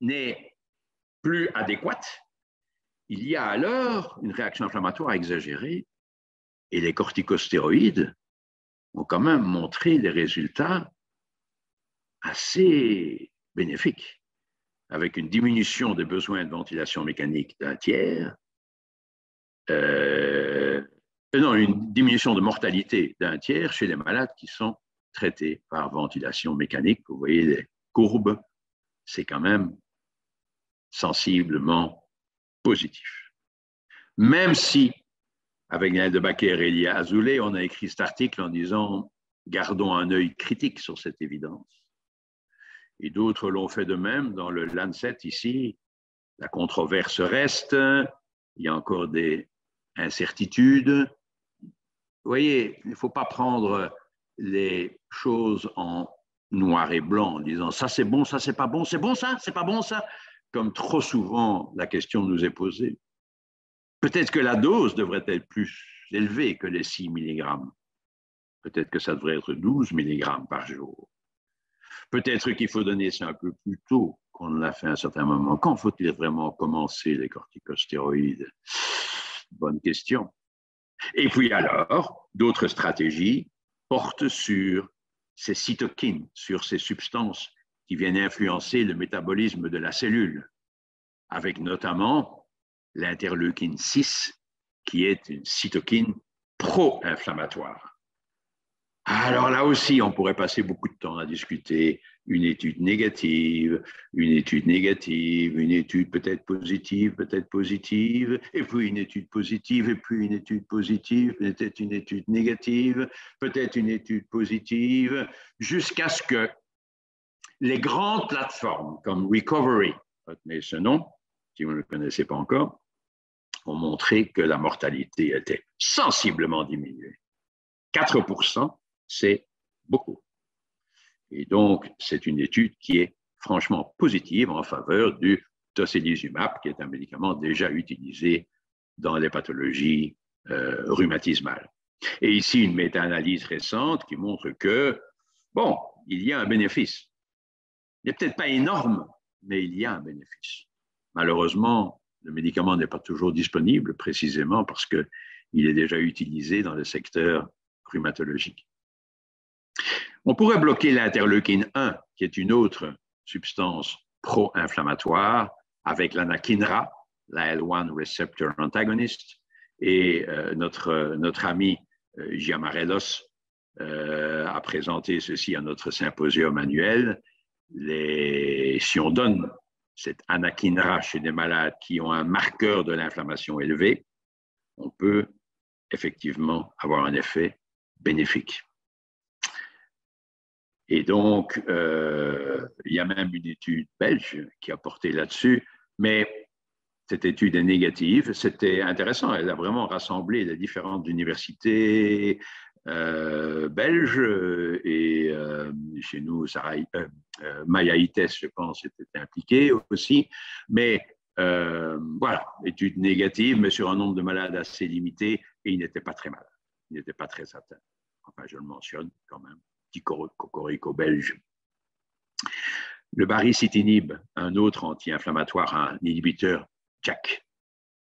n'est plus adéquate, il y a alors une réaction inflammatoire exagérée et les corticostéroïdes ont quand même montré des résultats assez bénéfiques, avec une diminution des besoins de ventilation mécanique d'1 tiers, une diminution de mortalité d'1 tiers chez les malades qui sont traités par ventilation mécanique. Vous voyez les courbes, c'est quand même sensiblement positif. Même si, avec Naël de Backer et Elia Azoulay, on a écrit cet article en disant « Gardons un œil critique sur cette évidence ». Et d'autres l'ont fait de même. Dans le Lancet, ici, la controverse reste, il y a encore des incertitudes. Vous voyez, il ne faut pas prendre les choses en noir et blanc en disant « ça c'est bon, ça c'est pas bon, c'est bon ça, c'est pas bon ça », comme trop souvent la question nous est posée. Peut-être que la dose devrait être plus élevée que les 6 mg. Peut-être que ça devrait être 12 mg par jour. Peut-être qu'il faut donner ça un peu plus tôt qu'on l'a fait à un certain moment. Quand faut-il vraiment commencer les corticostéroïdes? Bonne question. Et puis alors, d'autres stratégies portent sur ces cytokines, sur ces substances qui viennent influencer le métabolisme de la cellule, avec notamment l'interleukine 6, qui est une cytokine pro-inflammatoire. Alors là aussi, on pourrait passer beaucoup de temps à discuter une étude négative, une étude négative, une étude peut-être positive, et puis une étude positive, et puis une étude positive, peut-être une étude négative, peut-être une étude positive, jusqu'à ce que les grandes plateformes comme Recovery, retenez ce nom, si vous ne le connaissez pas encore, ont montré que la mortalité était sensiblement diminuée. 4%, c'est beaucoup. Et donc, c'est une étude qui est franchement positive en faveur du tocilizumab, qui est un médicament déjà utilisé dans les pathologies rhumatismales. Et ici, une méta-analyse récente qui montre que, bon, il y a un bénéfice. Il n'est peut-être pas énorme, mais il y a un bénéfice. Malheureusement, le médicament n'est pas toujours disponible, précisément parce qu'il est déjà utilisé dans le secteur rhumatologique. On pourrait bloquer l'interleukine 1, qui est une autre substance pro-inflammatoire, avec l'anakinra, la L1 receptor antagonist, et notre ami Giamarellos a présenté ceci à notre symposium annuel. Si on donne cette anakinra chez des malades qui ont un marqueur de l'inflammation élevé, on peut effectivement avoir un effet bénéfique. Et donc, il y a même une étude belge qui a porté là-dessus, mais cette étude est négative. C'était intéressant, elle a vraiment rassemblé les différentes universités belges et chez nous, Maya Ites, je pense, était impliquée aussi. Mais voilà, étude négative, mais sur un nombre de malades assez limité, et il n'était pas très malade, il n'était pas très atteint. Enfin, je le mentionne quand même, petit cocorico belge. Le baricitinib, un autre anti-inflammatoire, un inhibiteur JAK,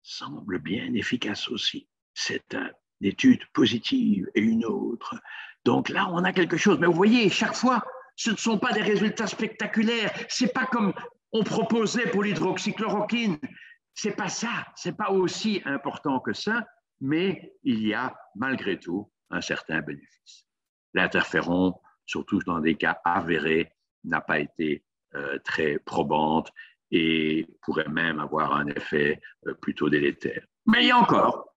semble bien efficace aussi. C'est une étude positive et une autre. Donc là, on a quelque chose. Mais vous voyez, chaque fois, ce ne sont pas des résultats spectaculaires. C'est pas comme on proposait pour l'hydroxychloroquine. C'est pas ça. C'est pas aussi important que ça, mais il y a malgré tout un certain bénéfice. L'interféron, surtout dans des cas avérés, n'a pas été très probante et pourrait même avoir un effet plutôt délétère. Mais il y a encore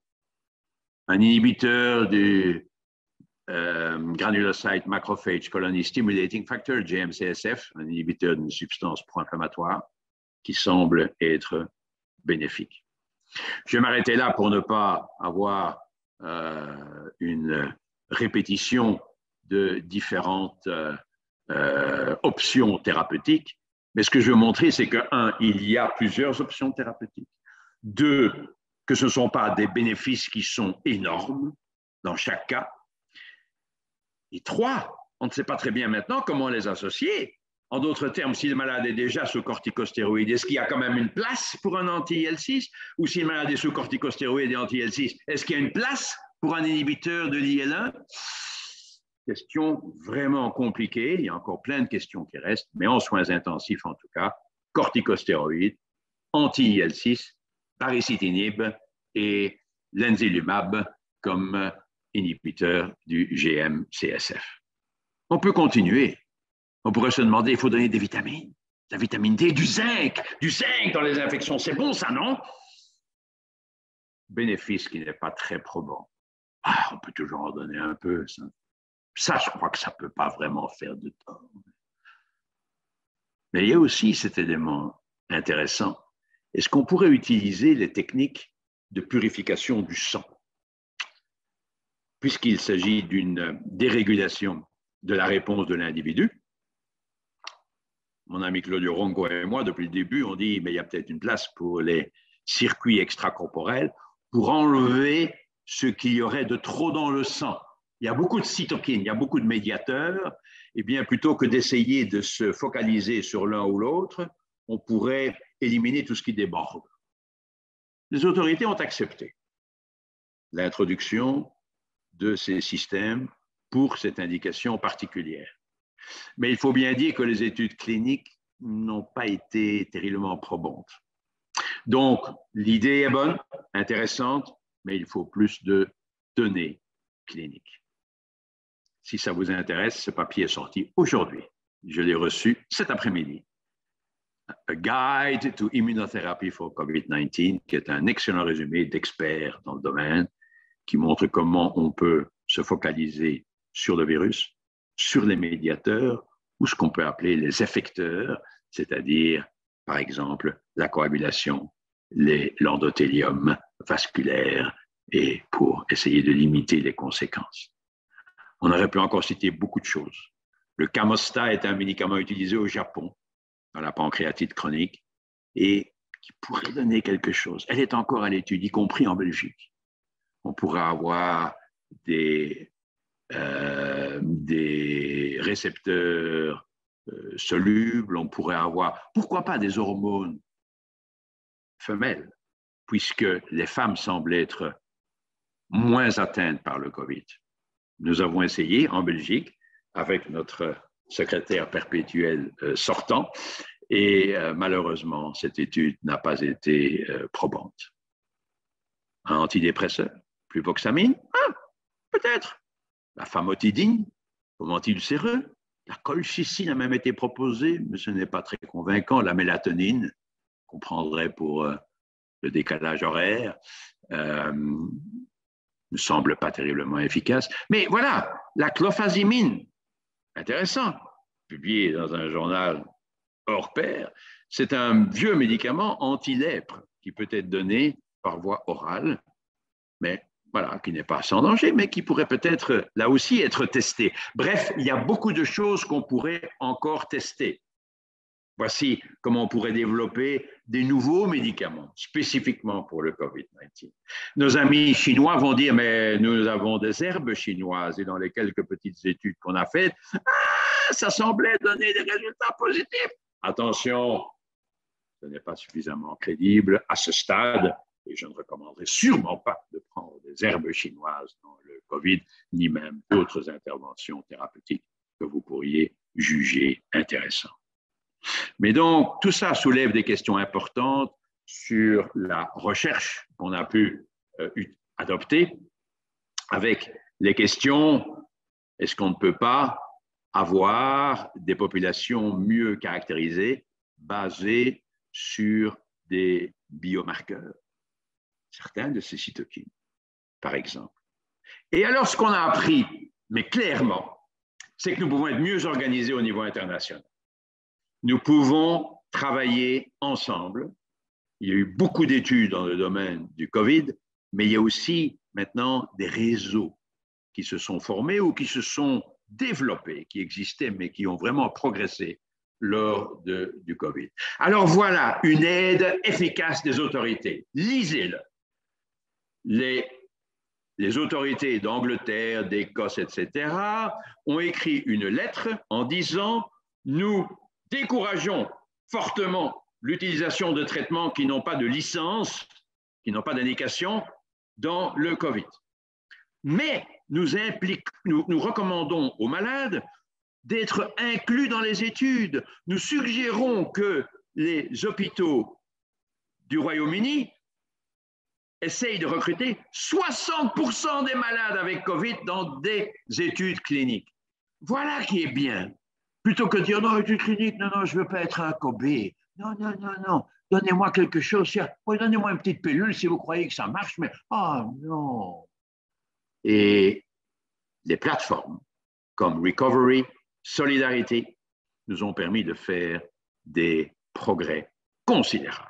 un inhibiteur du granulocyte macrophage colony stimulating factor, GM-CSF, un inhibiteur d'une substance pro-inflammatoire qui semble être bénéfique. Je vais m'arrêter là pour ne pas avoir une répétition de différentes options thérapeutiques. Mais ce que je veux montrer, c'est que, un, il y a plusieurs options thérapeutiques. Deux, que ce ne sont pas des bénéfices qui sont énormes dans chaque cas. Et trois, on ne sait pas très bien maintenant comment les associer. En d'autres termes, si le malade est déjà sous corticostéroïdes, est-ce qu'il y a quand même une place pour un anti-IL-6? Ou si le malade est sous corticostéroïdes et anti-IL-6, est-ce qu'il y a une place pour un inhibiteur de l'IL-1? Question vraiment compliquée. Il y a encore plein de questions qui restent, mais en soins intensifs en tout cas, corticostéroïdes, anti-IL-6, baricitinib et l'enzilumab comme inhibiteur du GM-CSF. On peut continuer. On pourrait se demander, il faut donner des vitamines, de la vitamine D, du zinc dans les infections. C'est bon ça, non? Bénéfice qui n'est pas très probant. Ah, on peut toujours en donner un peu, ça. Ça, je crois que ça ne peut pas vraiment faire de tort. Mais il y a aussi cet élément intéressant. Est-ce qu'on pourrait utiliser les techniques de purification du sang? Puisqu'il s'agit d'une dérégulation de la réponse de l'individu, mon ami Claudio Ronco et moi, depuis le début, on dit mais il y a peut-être une place pour les circuits extracorporels pour enlever ce qu'il y aurait de trop dans le sang. Il y a beaucoup de cytokines, il y a beaucoup de médiateurs, et bien plutôt que d'essayer de se focaliser sur l'un ou l'autre, on pourrait éliminer tout ce qui déborde. Les autorités ont accepté l'introduction de ces systèmes pour cette indication particulière. Mais il faut bien dire que les études cliniques n'ont pas été terriblement probantes. Donc, l'idée est bonne, intéressante, mais il faut plus de données cliniques. Si ça vous intéresse, ce papier est sorti aujourd'hui. Je l'ai reçu cet après-midi. A Guide to Immunotherapy for COVID-19, qui est un excellent résumé d'experts dans le domaine, qui montre comment on peut se focaliser sur le virus, sur les médiateurs, ou ce qu'on peut appeler les effecteurs, c'est-à-dire, par exemple, la coagulation, l'endothélium vasculaire, et pour essayer de limiter les conséquences. On aurait pu encore citer beaucoup de choses. Le Camostat est un médicament utilisé au Japon, dans la pancréatite chronique, et qui pourrait donner quelque chose. Elle est encore à l'étude, y compris en Belgique. On pourrait avoir des récepteurs solubles, on pourrait avoir, pourquoi pas des hormones femelles, puisque les femmes semblent être moins atteintes par le COVID. Nous avons essayé en Belgique, avec notre secrétaire perpétuel sortant, et malheureusement, cette étude n'a pas été probante. Un antidépresseur, fluvoxamine, peut-être. La famotidine, comme antiulcéreux. La colchicine a même été proposée, mais ce n'est pas très convaincant. La mélatonine, qu'on prendrait pour le décalage horaire, ne semble pas terriblement efficace. Mais voilà, la clofazimine, intéressant. publié dans un journal hors pair, c'est un vieux médicament anti-lèpre qui peut être donné par voie orale, mais voilà, qui n'est pas sans danger, mais qui pourrait peut-être là aussi être testé. Bref, il y a beaucoup de choses qu'on pourrait encore tester. Voici comment on pourrait développer des nouveaux médicaments spécifiquement pour le COVID-19. Nos amis chinois vont dire, mais nous avons des herbes chinoises et dans les quelques petites études qu'on a faites, ça semblait donner des résultats positifs. Attention, ce n'est pas suffisamment crédible à ce stade et je ne recommanderais sûrement pas de prendre des herbes chinoises dans le COVID, ni même d'autres interventions thérapeutiques que vous pourriez juger intéressantes. Mais donc, tout ça soulève des questions importantes sur la recherche qu'on a pu adopter, avec les questions, est-ce qu'on ne peut pas avoir des populations mieux caractérisées, basées sur des biomarqueurs, certains de ces cytokines, par exemple. Et alors, ce qu'on a appris, mais clairement, c'est que nous pouvons être mieux organisés au niveau international. Nous pouvons travailler ensemble. Il y a eu beaucoup d'études dans le domaine du COVID, mais il y a aussi maintenant des réseaux qui se sont formés ou qui se sont développés, qui existaient, mais qui ont vraiment progressé lors du COVID. Alors voilà une aide efficace des autorités. Lisez-le. Les autorités d'Angleterre, d'Écosse, etc., ont écrit une lettre en disant « Nous décourageons fortement l'utilisation de traitements qui n'ont pas de licence, qui n'ont pas d'indication dans le COVID. Mais nous recommandons aux malades d'être inclus dans les études. Nous suggérons que les hôpitaux du Royaume-Uni essayent de recruter 60% des malades avec COVID dans des études cliniques. Voilà qui est bien. Plutôt que de dire non, études cliniques, non, je ne veux pas être un Kobe. Non. Donnez-moi quelque chose. Oui, donnez-moi une petite pilule si vous croyez que ça marche, mais non. Et les plateformes comme Recovery, Solidarity nous ont permis de faire des progrès considérables.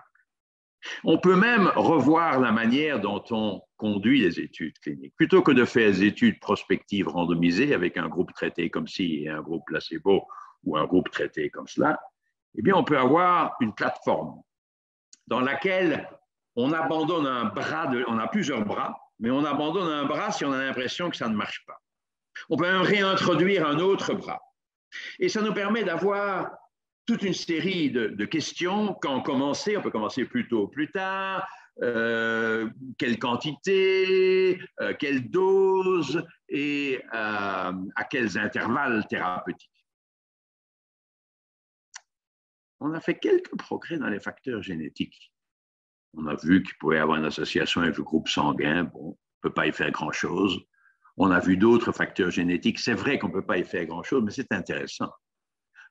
On peut même revoir la manière dont on conduit les études cliniques. Plutôt que de faire des études prospectives randomisées avec un groupe traité comme ci et un groupe placebo ou un groupe traité comme cela, eh bien, on peut avoir une plateforme dans laquelle on abandonne un bras, on a plusieurs bras, mais on abandonne un bras si on a l'impression que ça ne marche pas. On peut même réintroduire un autre bras. Et ça nous permet d'avoir toute une série de questions. Quand commencer, on peut commencer plus tôt ou plus tard, quelle quantité, quelle dose et à quels intervalles thérapeutiques. On a fait quelques progrès dans les facteurs génétiques. On a vu qu'il pouvait y avoir une association avec le groupe sanguin. Bon, on ne peut pas y faire grand-chose. On a vu d'autres facteurs génétiques. C'est vrai qu'on ne peut pas y faire grand-chose, mais c'est intéressant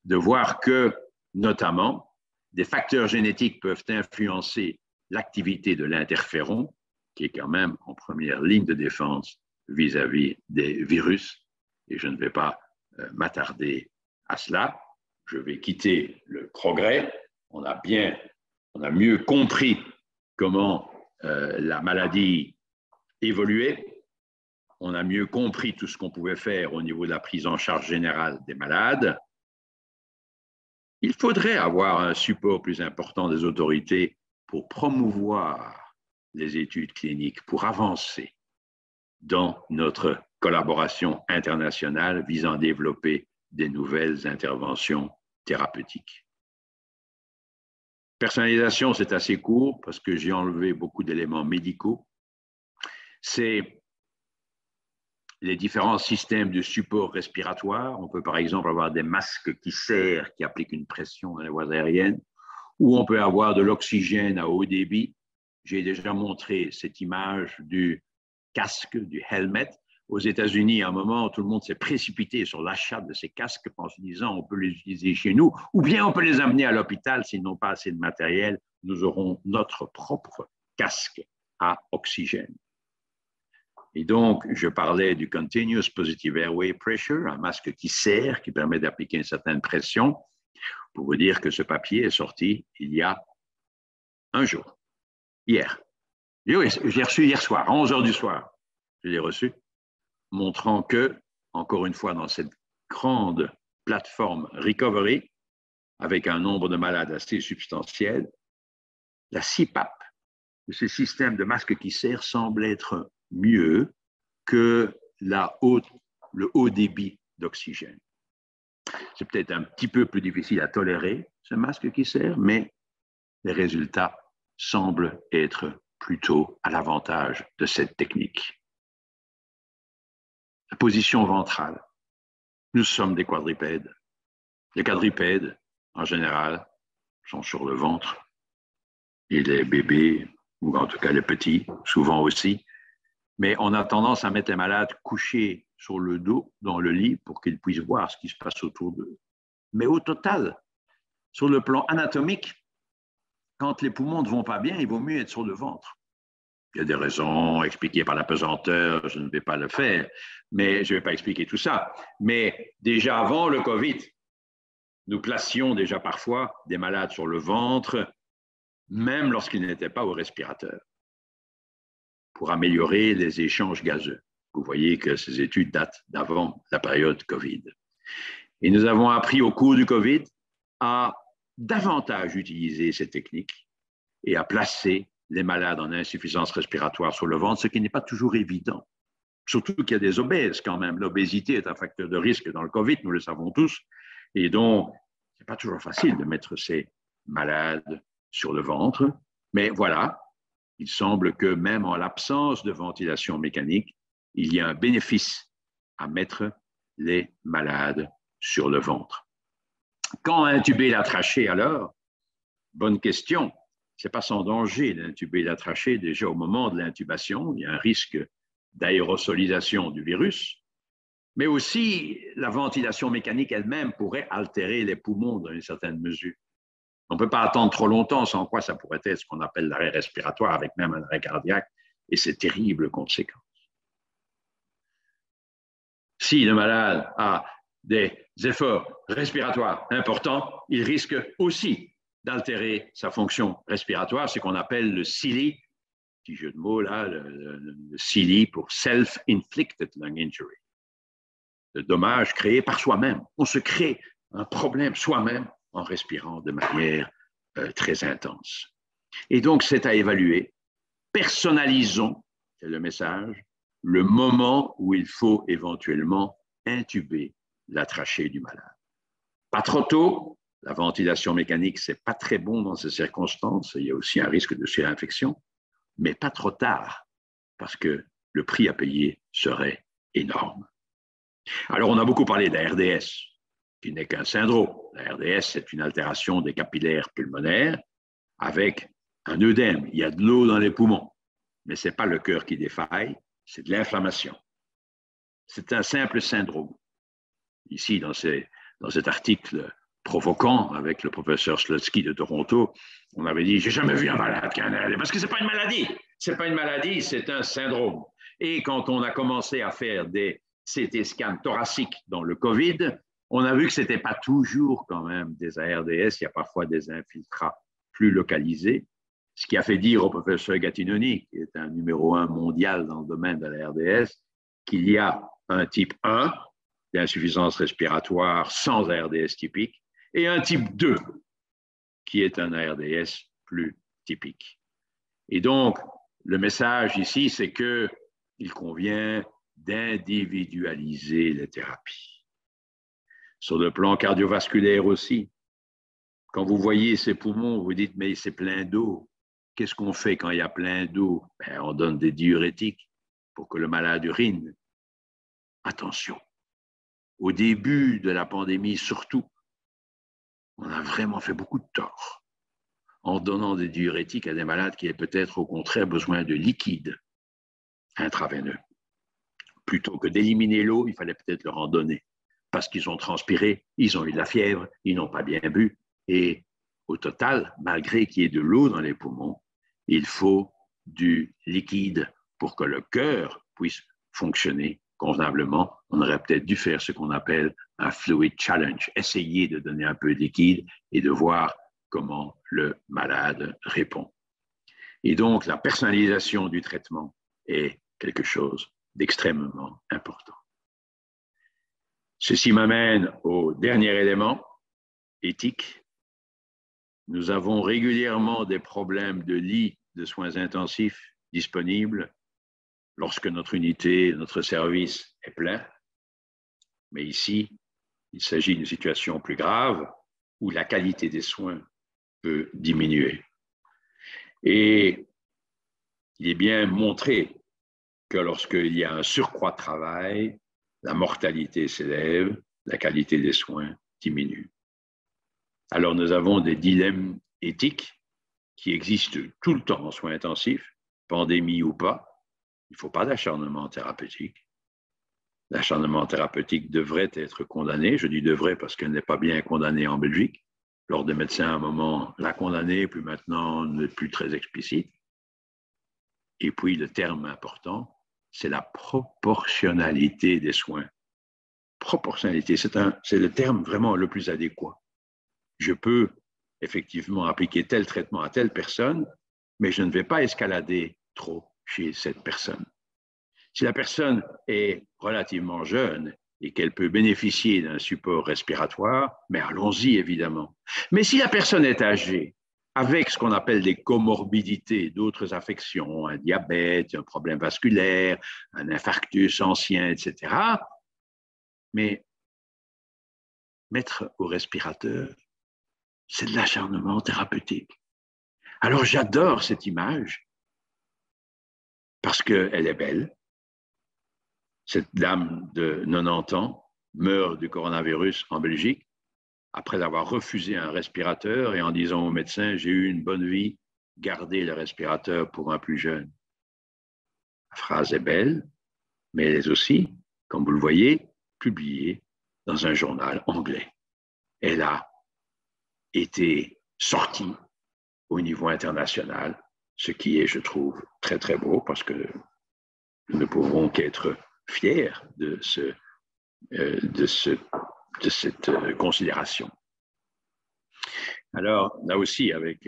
de voir que, notamment, des facteurs génétiques peuvent influencer l'activité de l'interféron, qui est quand même en première ligne de défense vis-à-vis des virus. Et je ne vais pas m'attarder à cela. Je vais quitter le progrès. On a mieux compris comment la maladie évoluait. On a mieux compris tout ce qu'on pouvait faire au niveau de la prise en charge générale des malades. Il faudrait avoir un support plus important des autorités pour promouvoir les études cliniques, pour avancer dans notre collaboration internationale visant à développer des nouvelles interventions thérapeutiques. Personnalisation, c'est assez court parce que j'ai enlevé beaucoup d'éléments médicaux. C'est les différents systèmes de support respiratoire. On peut par exemple avoir des masques qui serrent, qui appliquent une pression dans les voies aériennes, ou on peut avoir de l'oxygène à haut débit. J'ai déjà montré cette image du casque, du helmet. Aux États-Unis, à un moment, tout le monde s'est précipité sur l'achat de ces casques en se disant on peut les utiliser chez nous, ou bien on peut les amener à l'hôpital s'ils n'ont pas assez de matériel. Nous aurons notre propre casque à oxygène. Et donc, je parlais du Continuous Positive Airway Pressure, un masque qui serre, qui permet d'appliquer une certaine pression, pour vous dire que ce papier est sorti il y a un jour, hier. Et oui, j'ai reçu hier soir, à 11 h du soir, je l'ai reçu, montrant que, encore une fois, dans cette grande plateforme Recovery, avec un nombre de malades assez substantiel, la CPAP, de ce système de masque qui serre, semble être mieux que le haut débit d'oxygène. C'est peut-être un petit peu plus difficile à tolérer, ce masque qui serre, mais les résultats semblent être plutôt à l'avantage de cette technique. La position ventrale. Nous sommes des quadrupèdes. Les quadrupèdes, en général, sont sur le ventre. Et les bébés, ou en tout cas les petits, souvent aussi. Mais on a tendance à mettre les malades couchés sur le dos dans le lit pour qu'ils puissent voir ce qui se passe autour d'eux. Mais au total, sur le plan anatomique, quand les poumons ne vont pas bien, il vaut mieux être sur le ventre. Il y a des raisons expliquées par la pesanteur, je ne vais pas le faire, mais je ne vais pas expliquer tout ça. Mais déjà avant le COVID, nous placions déjà parfois des malades sur le ventre, même lorsqu'ils n'étaient pas au respirateur, pour améliorer les échanges gazeux. Vous voyez que ces études datent d'avant la période COVID. Et nous avons appris au cours du COVID à davantage utiliser ces techniques et à placer les malades en insuffisance respiratoire sur le ventre, ce qui n'est pas toujours évident. Surtout qu'il y a des obèses quand même. L'obésité est un facteur de risque dans le COVID, nous le savons tous. Et donc, ce n'est pas toujours facile de mettre ces malades sur le ventre. Mais voilà, il semble que même en l'absence de ventilation mécanique, il y a un bénéfice à mettre les malades sur le ventre. Quand intuber la trachée alors? Bonne question. Ce n'est pas sans danger d'intuber la trachée. Déjà au moment de l'intubation, il y a un risque d'aérosolisation du virus, mais aussi la ventilation mécanique elle-même pourrait altérer les poumons dans une certaine mesure. On ne peut pas attendre trop longtemps, sans quoi ça pourrait être ce qu'on appelle l'arrêt respiratoire, avec même un arrêt cardiaque, et c'est terrible conséquences. Si le malade a des efforts respiratoires importants, il risque aussi d'altérer sa fonction respiratoire, ce qu'on appelle le SILI, petit jeu de mots là, le SILI pour Self-Inflicted Lung Injury, le dommage créé par soi-même. On se crée un problème soi-même en respirant de manière très intense. Et donc, c'est à évaluer. Personnalisons, c'est le message, le moment où il faut éventuellement intuber la trachée du malade. Pas trop tôt, la ventilation mécanique, ce n'est pas très bon dans ces circonstances, il y a aussi un risque de surinfection, mais pas trop tard, parce que le prix à payer serait énorme. Alors, on a beaucoup parlé de la RDS, qui n'est qu'un syndrome. La RDS, c'est une altération des capillaires pulmonaires avec un œdème. Il y a de l'eau dans les poumons, mais ce n'est pas le cœur qui défaille, c'est de l'inflammation. C'est un simple syndrome. Ici, dans cet article provoquant avec le professeur Slutsky de Toronto, on avait dit « j'ai jamais vu un malade qui a un RDS », parce que ce n'est pas une maladie. Ce n'est pas une maladie, c'est un syndrome. Et quand on a commencé à faire des CT scans thoraciques dans le COVID, on a vu que ce n'était pas toujours quand même des ARDS, il y a parfois des infiltrats plus localisés, ce qui a fait dire au professeur Gattinoni, qui est un numéro 1 mondial dans le domaine de la RDS, qu'il y a un type 1 d'insuffisance respiratoire sans ARDS typique et un type 2 qui est un ARDS plus typique. Et donc, le message ici, c'est qu'il convient d'individualiser les thérapies. Sur le plan cardiovasculaire aussi, quand vous voyez ces poumons, vous dites, mais c'est plein d'eau. Qu'est-ce qu'on fait quand il y a plein d'eau? On donne des diurétiques pour que le malade urine. Attention, au début de la pandémie surtout, on a vraiment fait beaucoup de tort en donnant des diurétiques à des malades qui avaient peut-être au contraire besoin de liquide intraveineux. Plutôt que d'éliminer l'eau, il fallait peut-être leur en donner parce qu'ils ont transpiré, ils ont eu de la fièvre, ils n'ont pas bien bu. Et au total, malgré qu'il y ait de l'eau dans les poumons, il faut du liquide pour que le cœur puisse fonctionné convenablement. On aurait peut-être dû faire ce qu'on appelle un fluid challenge, essayer de donner un peu de liquide et de voir comment le malade répond. Et donc, la personnalisation du traitement est quelque chose d'extrêmement important. Ceci m'amène au dernier élément, éthique. Nous avons régulièrement des problèmes de lits de soins intensifs disponibles lorsque notre unité, notre service est plein. Mais ici, il s'agit d'une situation plus grave où la qualité des soins peut diminuer. Et il est bien montré que lorsqu'il y a un surcroît de travail, la mortalité s'élève, la qualité des soins diminue. Alors nous avons des dilemmes éthiques qui existent tout le temps en soins intensifs, pandémie ou pas. Il ne faut pas d'acharnement thérapeutique. L'acharnement thérapeutique devrait être condamné. Je dis devrait parce qu'elle n'est pas bien condamnée en Belgique. L'ordre des médecins, à un moment, l'a condamnée, puis maintenant, n'est plus très explicite. Et puis, le terme important, c'est la proportionnalité des soins. Proportionnalité, c'est le terme vraiment le plus adéquat. Je peux effectivement appliquer tel traitement à telle personne, mais je ne vais pas escalader trop chez cette personne. Si la personne est relativement jeune et qu'elle peut bénéficier d'un support respiratoire, mais allons-y évidemment. Mais si la personne est âgée, avec ce qu'on appelle des comorbidités, d'autres affections, un diabète, un problème vasculaire, un infarctus ancien, etc., mais mettre au respirateur, c'est de l'acharnement thérapeutique. Alors j'adore cette image parce qu'elle est belle. Cette dame de 90 ans meurt du coronavirus en Belgique après avoir refusé un respirateur et en disant au médecin « J'ai eu une bonne vie, gardez le respirateur pour un plus jeune ». La phrase est belle, mais elle est aussi, comme vous le voyez, publiée dans un journal anglais. Elle a été sortie au niveau international, ce qui est, je trouve, très, très beau parce que nous ne pouvons qu'être fiers de cette considération. Alors, là aussi, avec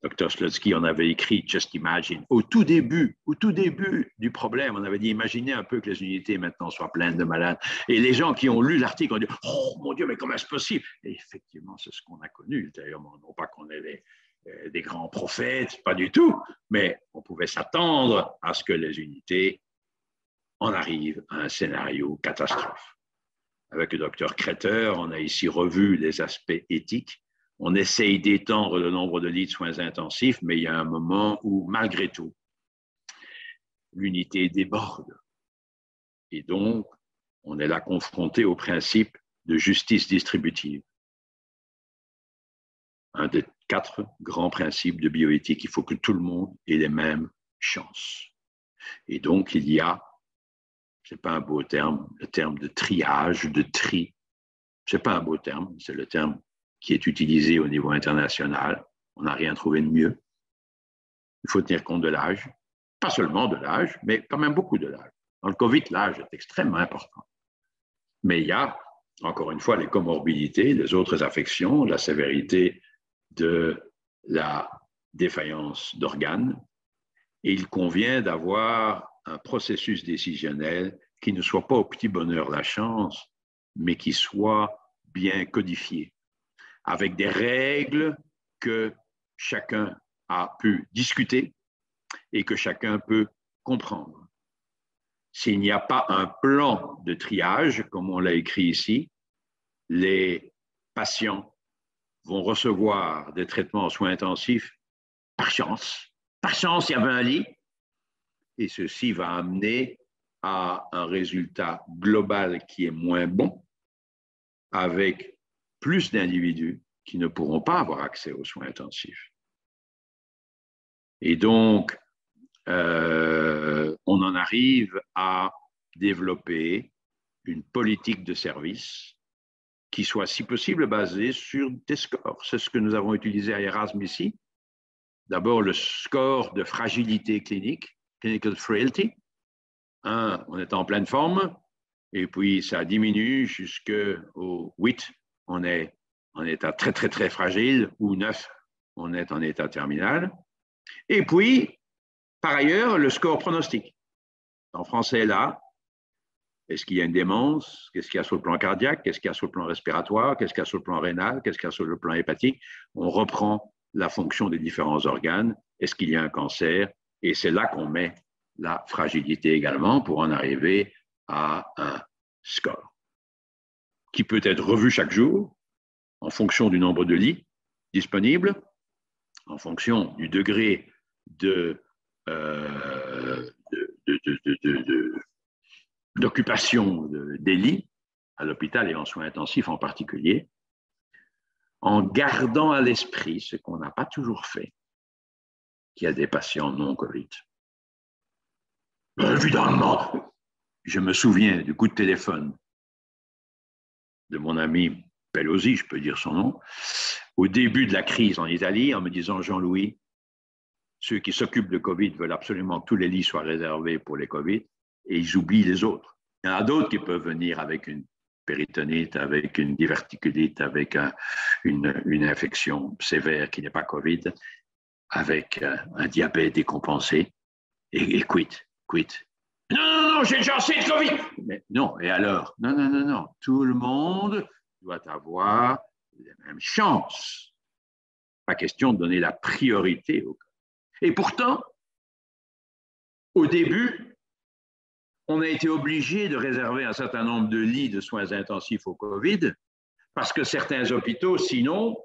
Dr. Slutsky, on avait écrit Just Imagine. Au tout début du problème, on avait dit imaginez un peu que les unités maintenant soient pleines de malades. Et les gens qui ont lu l'article ont dit oh mon Dieu, mais comment est-ce possible? Et effectivement, c'est ce qu'on a connu ultérieurement. Non pas qu'on est des grands prophètes, pas du tout, mais on pouvait s'attendre à ce que les unités en arrivent à un scénario catastrophe. Avec le docteur Kreter, on a ici revu les aspects éthiques. On essaye d'étendre le nombre de lits de soins intensifs, mais il y a un moment où, malgré tout, l'unité déborde. Et donc, on est là confronté au principe de justice distributive. Un des 4 grands principes de bioéthique, il faut que tout le monde ait les mêmes chances. Et donc, il y a, ce n'est pas un beau terme, le terme de triage, de tri. Ce n'est pas un beau terme, c'est le terme qui est utilisé au niveau international. On n'a rien trouvé de mieux. Il faut tenir compte de l'âge, pas seulement de l'âge, mais quand même beaucoup de l'âge. Dans le COVID, l'âge est extrêmement important. Mais il y a, encore une fois, les comorbidités, les autres affections, la sévérité de la défaillance d'organes. Et il convient d'avoir un processus décisionnel qui ne soit pas au petit bonheur la chance, mais qui soit bien codifié, avec des règles que chacun a pu discuter et que chacun peut comprendre. S'il n'y a pas un plan de triage, comme on l'a écrit ici, les patients vont recevoir des traitements en soins intensifs par chance. Par chance, il y avait un lit, et ceci va amener à un résultat global qui est moins bon, avec plus d'individus qui ne pourront pas avoir accès aux soins intensifs. Et donc, on en arrive à développer une politique de service qui soit, si possible, basée sur des scores. C'est ce que nous avons utilisé à Erasmus ici. D'abord, le score de fragilité clinique, clinical frailty, on est en pleine forme, et puis ça diminue jusqu'au 8, on est en état très, très, très fragile, ou 9, on est en état terminal. Et puis, par ailleurs, le score pronostique. En français, là, est-ce qu'il y a une démence? Qu'est-ce qu'il y a sur le plan cardiaque? Qu'est-ce qu'il y a sur le plan respiratoire? Qu'est-ce qu'il y a sur le plan rénal? Qu'est-ce qu'il y a sur le plan hépatique? On reprend la fonction des différents organes. Est-ce qu'il y a un cancer? Et c'est là qu'on met la fragilité également pour en arriver à un score qui peut être revu chaque jour en fonction du nombre de lits disponibles, en fonction du degré d'occupation des lits, à l'hôpital et en soins intensifs en particulier, en gardant à l'esprit ce qu'on n'a pas toujours fait, qu'il y a des patients non Covid. Ben, évidemment, je me souviens du coup de téléphone de mon ami Pelosi, je peux dire son nom, au début de la crise en Italie, en me disant, Jean-Louis, ceux qui s'occupent de Covid veulent absolument que tous les lits soient réservés pour les Covid, et ils oublient les autres. Il y en a d'autres qui peuvent venir avec une péritonite, avec une diverticulite, avec une infection sévère qui n'est pas Covid, avec un diabète décompensé, et quit. Non, j'ai déjà assez de Covid. Mais non, et alors? Non. Tout le monde doit avoir les mêmes chances. Pas question de donner la priorité au cas. Et pourtant, au début, on a été obligé de réserver un certain nombre de lits de soins intensifs au Covid parce que certains hôpitaux, sinon,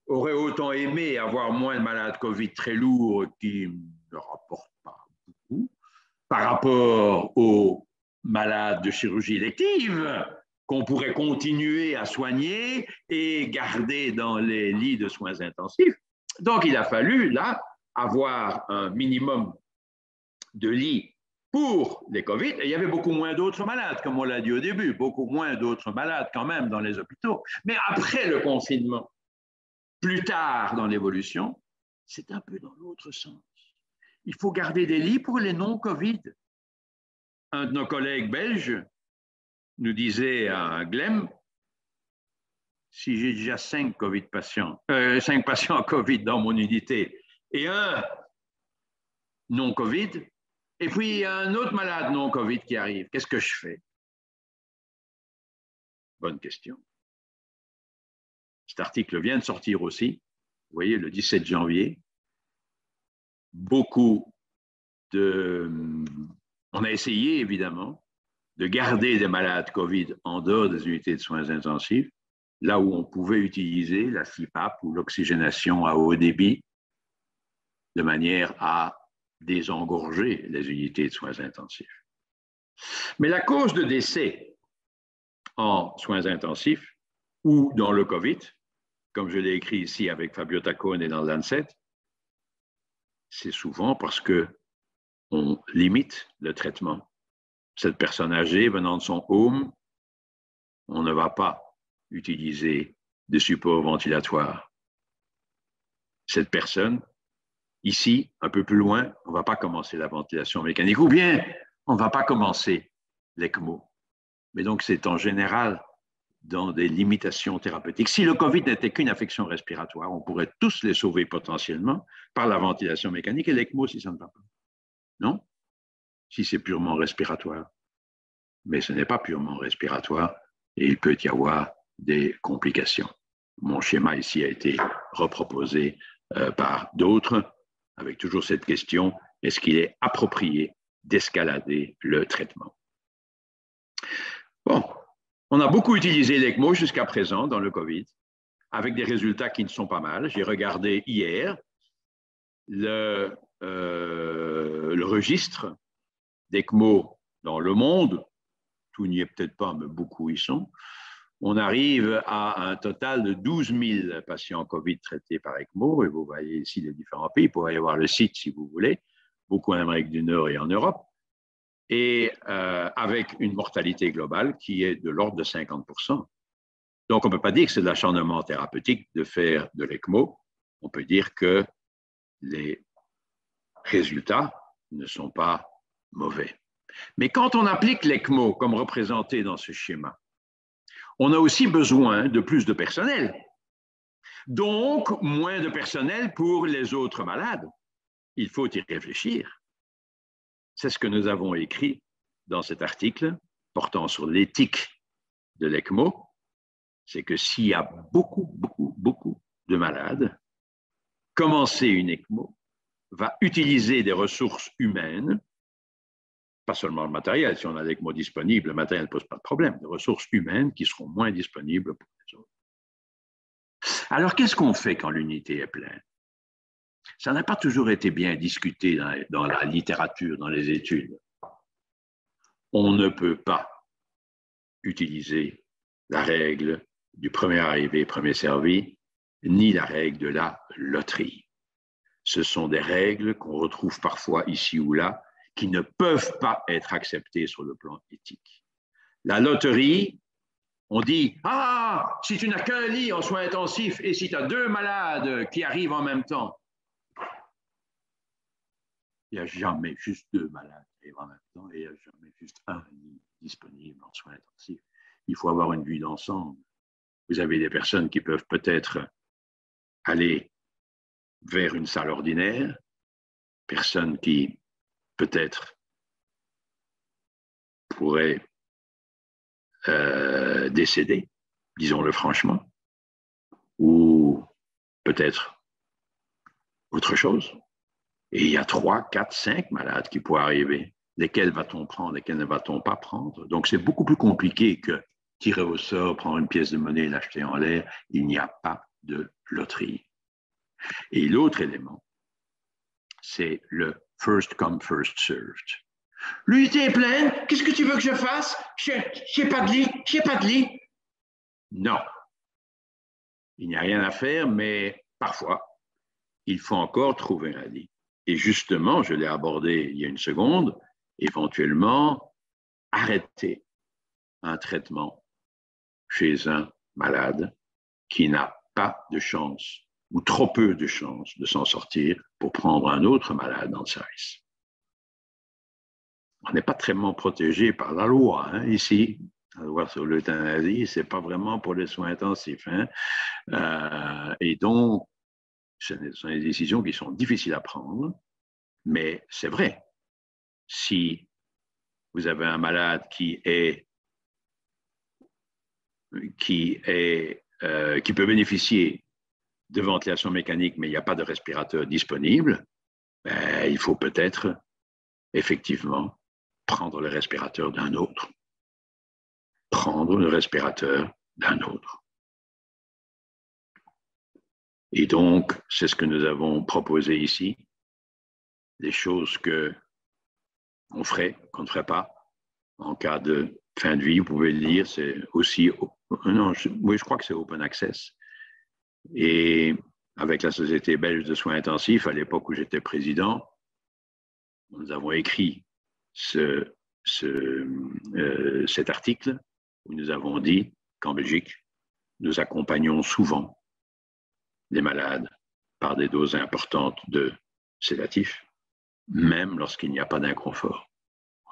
auraient autant aimé avoir moins de malades Covid très lourds qui ne rapportent pas beaucoup par rapport aux malades de chirurgie élective qu'on pourrait continuer à soigner et garder dans les lits de soins intensifs. Donc, il a fallu, là, avoir un minimum de lits pour les Covid. Et il y avait beaucoup moins d'autres malades, comme on l'a dit au début, beaucoup moins d'autres malades quand même dans les hôpitaux. Mais après le confinement, plus tard dans l'évolution, c'est un peu dans l'autre sens. Il faut garder des lits pour les non-Covid. Un de nos collègues belges nous disait à Glem, si j'ai déjà 5 patients Covid dans mon unité et un non-Covid, et puis un autre malade non-Covid qui arrive, qu'est-ce que je fais? Bonne question. Cet article vient de sortir aussi, vous voyez, le 17 janvier. On a essayé, évidemment, de garder des malades Covid en dehors des unités de soins intensifs, là où on pouvait utiliser la CPAP ou l'oxygénation à haut débit, de manière à désengorger les unités de soins intensifs. Mais la cause de décès en soins intensifs ou dans le COVID, comme je l'ai écrit ici avec Fabio Taccone et dans Lancet, c'est souvent parce qu'on limite le traitement. Cette personne âgée venant de son home, on ne va pas utiliser de support ventilatoire. Cette personne, ici, un peu plus loin, on ne va pas commencer la ventilation mécanique, ou bien on ne va pas commencer l'ECMO. Mais donc, c'est en général dans des limitations thérapeutiques. Si le COVID n'était qu'une affection respiratoire, on pourrait tous les sauver potentiellement par la ventilation mécanique et l'ECMO si ça ne va pas. Non? Si c'est purement respiratoire. Mais ce n'est pas purement respiratoire et il peut y avoir des complications. Mon schéma ici a été reproposé par d'autres avec toujours cette question, est-ce qu'il est approprié d'escalader le traitement? Bon, on a beaucoup utilisé l'ECMO jusqu'à présent dans le COVID, avec des résultats qui ne sont pas mal. J'ai regardé hier le registre d'ECMO dans le monde. Tout n'y est peut-être pas, mais beaucoup y sont. On arrive à un total de 12 000 patients COVID traités par ECMO, et vous voyez ici les différents pays. Vous pourrez y voir le site si vous voulez, beaucoup en Amérique du Nord et en Europe, et avec une mortalité globale qui est de l'ordre de 50%. Donc, on ne peut pas dire que c'est de l'acharnement thérapeutique de faire de l'ECMO. On peut dire que les résultats ne sont pas mauvais. Mais quand on applique l'ECMO comme représenté dans ce schéma, on a aussi besoin de plus de personnel. Donc, moins de personnel pour les autres malades. Il faut y réfléchir. C'est ce que nous avons écrit dans cet article portant sur l'éthique de l'ECMO. C'est que s'il y a beaucoup de malades, commencer une ECMO va utiliser des ressources humaines, pas seulement le matériel. Si on a l'ECMO disponible, le matériel ne pose pas de problème. Des ressources humaines qui seront moins disponibles pour les autres. Alors, qu'est-ce qu'on fait quand l'unité est pleine? Ça n'a pas toujours été bien discuté dans la littérature, dans les études. On ne peut pas utiliser la règle du premier arrivé, premier servi, ni la règle de la loterie. Ce sont des règles qu'on retrouve parfois ici ou là, qui ne peuvent pas être acceptées sur le plan éthique. La loterie, on dit « Ah, si tu n'as qu'un lit en soins intensifs et si tu as 2 malades qui arrivent en même temps, il n'y a jamais juste 2 malades qui arrivent en même temps et il n'y a jamais juste un lit disponible en soins intensifs. Il faut avoir une vue d'ensemble. Vous avez des personnes qui peuvent peut-être aller vers une salle ordinaire, personnes qui peut-être pourraient décéder, disons-le franchement, ou peut-être autre chose. Et il y a 3, 4, 5 malades qui pourraient arriver. Lesquels va-t-on prendre, lesquels ne va-t-on pas prendre? Donc, c'est beaucoup plus compliqué que tirer au sort, prendre une pièce de monnaie et l'acheter en l'air. Il n'y a pas de loterie. Et l'autre élément, c'est le first come, first served. L'unité est pleine, qu'est-ce que tu veux que je fasse? J'ai pas de lit, j'ai pas de lit. Non. Il n'y a rien à faire, mais parfois, il faut encore trouver un lit. Et justement, je l'ai abordé il y a une seconde, éventuellement, arrêter un traitement chez un malade qui n'a pas de chance ou trop peu de chance de s'en sortir pour prendre un autre malade dans le service. On n'est pas très protégé par la loi, hein, ici. La loi sur l'euthanasie, ce n'est pas vraiment pour les soins intensifs. Hein. Et donc, ce sont des décisions qui sont difficiles à prendre, mais c'est vrai. Si vous avez un malade qui peut bénéficier de ventilation mécanique, mais il n'y a pas de respirateur disponible, ben, il faut peut-être effectivement prendre le respirateur d'un autre. Prendre le respirateur d'un autre. Et donc, c'est ce que nous avons proposé ici. Des choses qu'on ferait, qu'on ne ferait pas en cas de fin de vie. Vous pouvez le lire, c'est aussi... Non, oui, je crois que c'est Open Access. Et avec la Société belge de soins intensifs, à l'époque où j'étais président, nous avons écrit cet article où nous avons dit qu'en Belgique, nous accompagnons souvent les malades par des doses importantes de sédatifs, même lorsqu'il n'y a pas d'inconfort.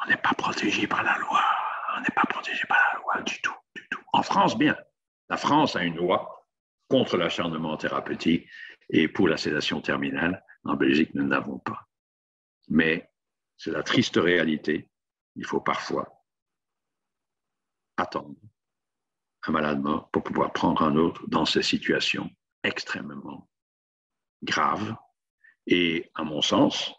On n'est pas protégé par la loi. On n'est pas protégé par la loi du tout, du tout. En France, bien. La France a une loi contre l'acharnement thérapeutique et pour la sédation terminale. En Belgique, nous n'avons pas. Mais c'est la triste réalité. Il faut parfois attendre un malade mort pour pouvoir prendre un autre dans ces situations extrêmement graves. Et à mon sens,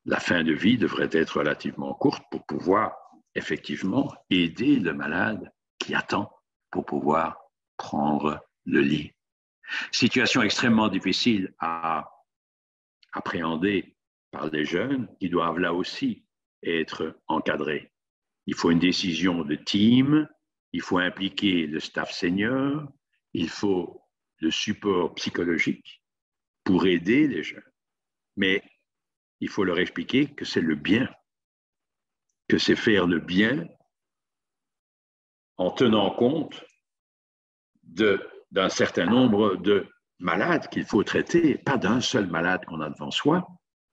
la fin de vie devrait être relativement courte pour pouvoir effectivement aider le malade qui attend pour pouvoir prendre le lit. Situation extrêmement difficile à appréhender par des jeunes qui doivent là aussi être encadrés. Il faut une décision de team, il faut impliquer le staff senior, il faut le support psychologique pour aider les jeunes. Mais il faut leur expliquer que c'est le bien, que c'est faire le bien en tenant compte d'un certain nombre de malades qu'il faut traiter, pas d'un seul malade qu'on a devant soi,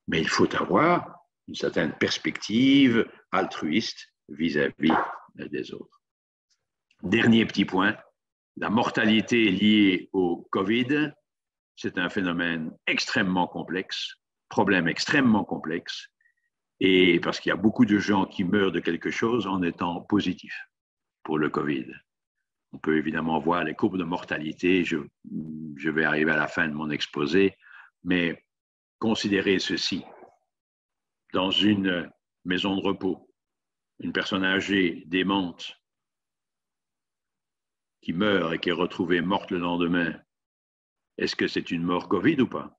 mais il faut avoir une certaine perspective altruiste vis-à-vis des autres. Dernier petit point, la mortalité liée au COVID, c'est un phénomène extrêmement complexe, problème extrêmement complexe, et parce qu'il y a beaucoup de gens qui meurent de quelque chose en étant positifs pour le COVID. On peut évidemment voir les courbes de mortalité, je vais arriver à la fin de mon exposé, mais considérez ceci. Dans une maison de repos, une personne âgée, démente, qui meurt et qui est retrouvée morte le lendemain, est-ce que c'est une mort COVID ou pas?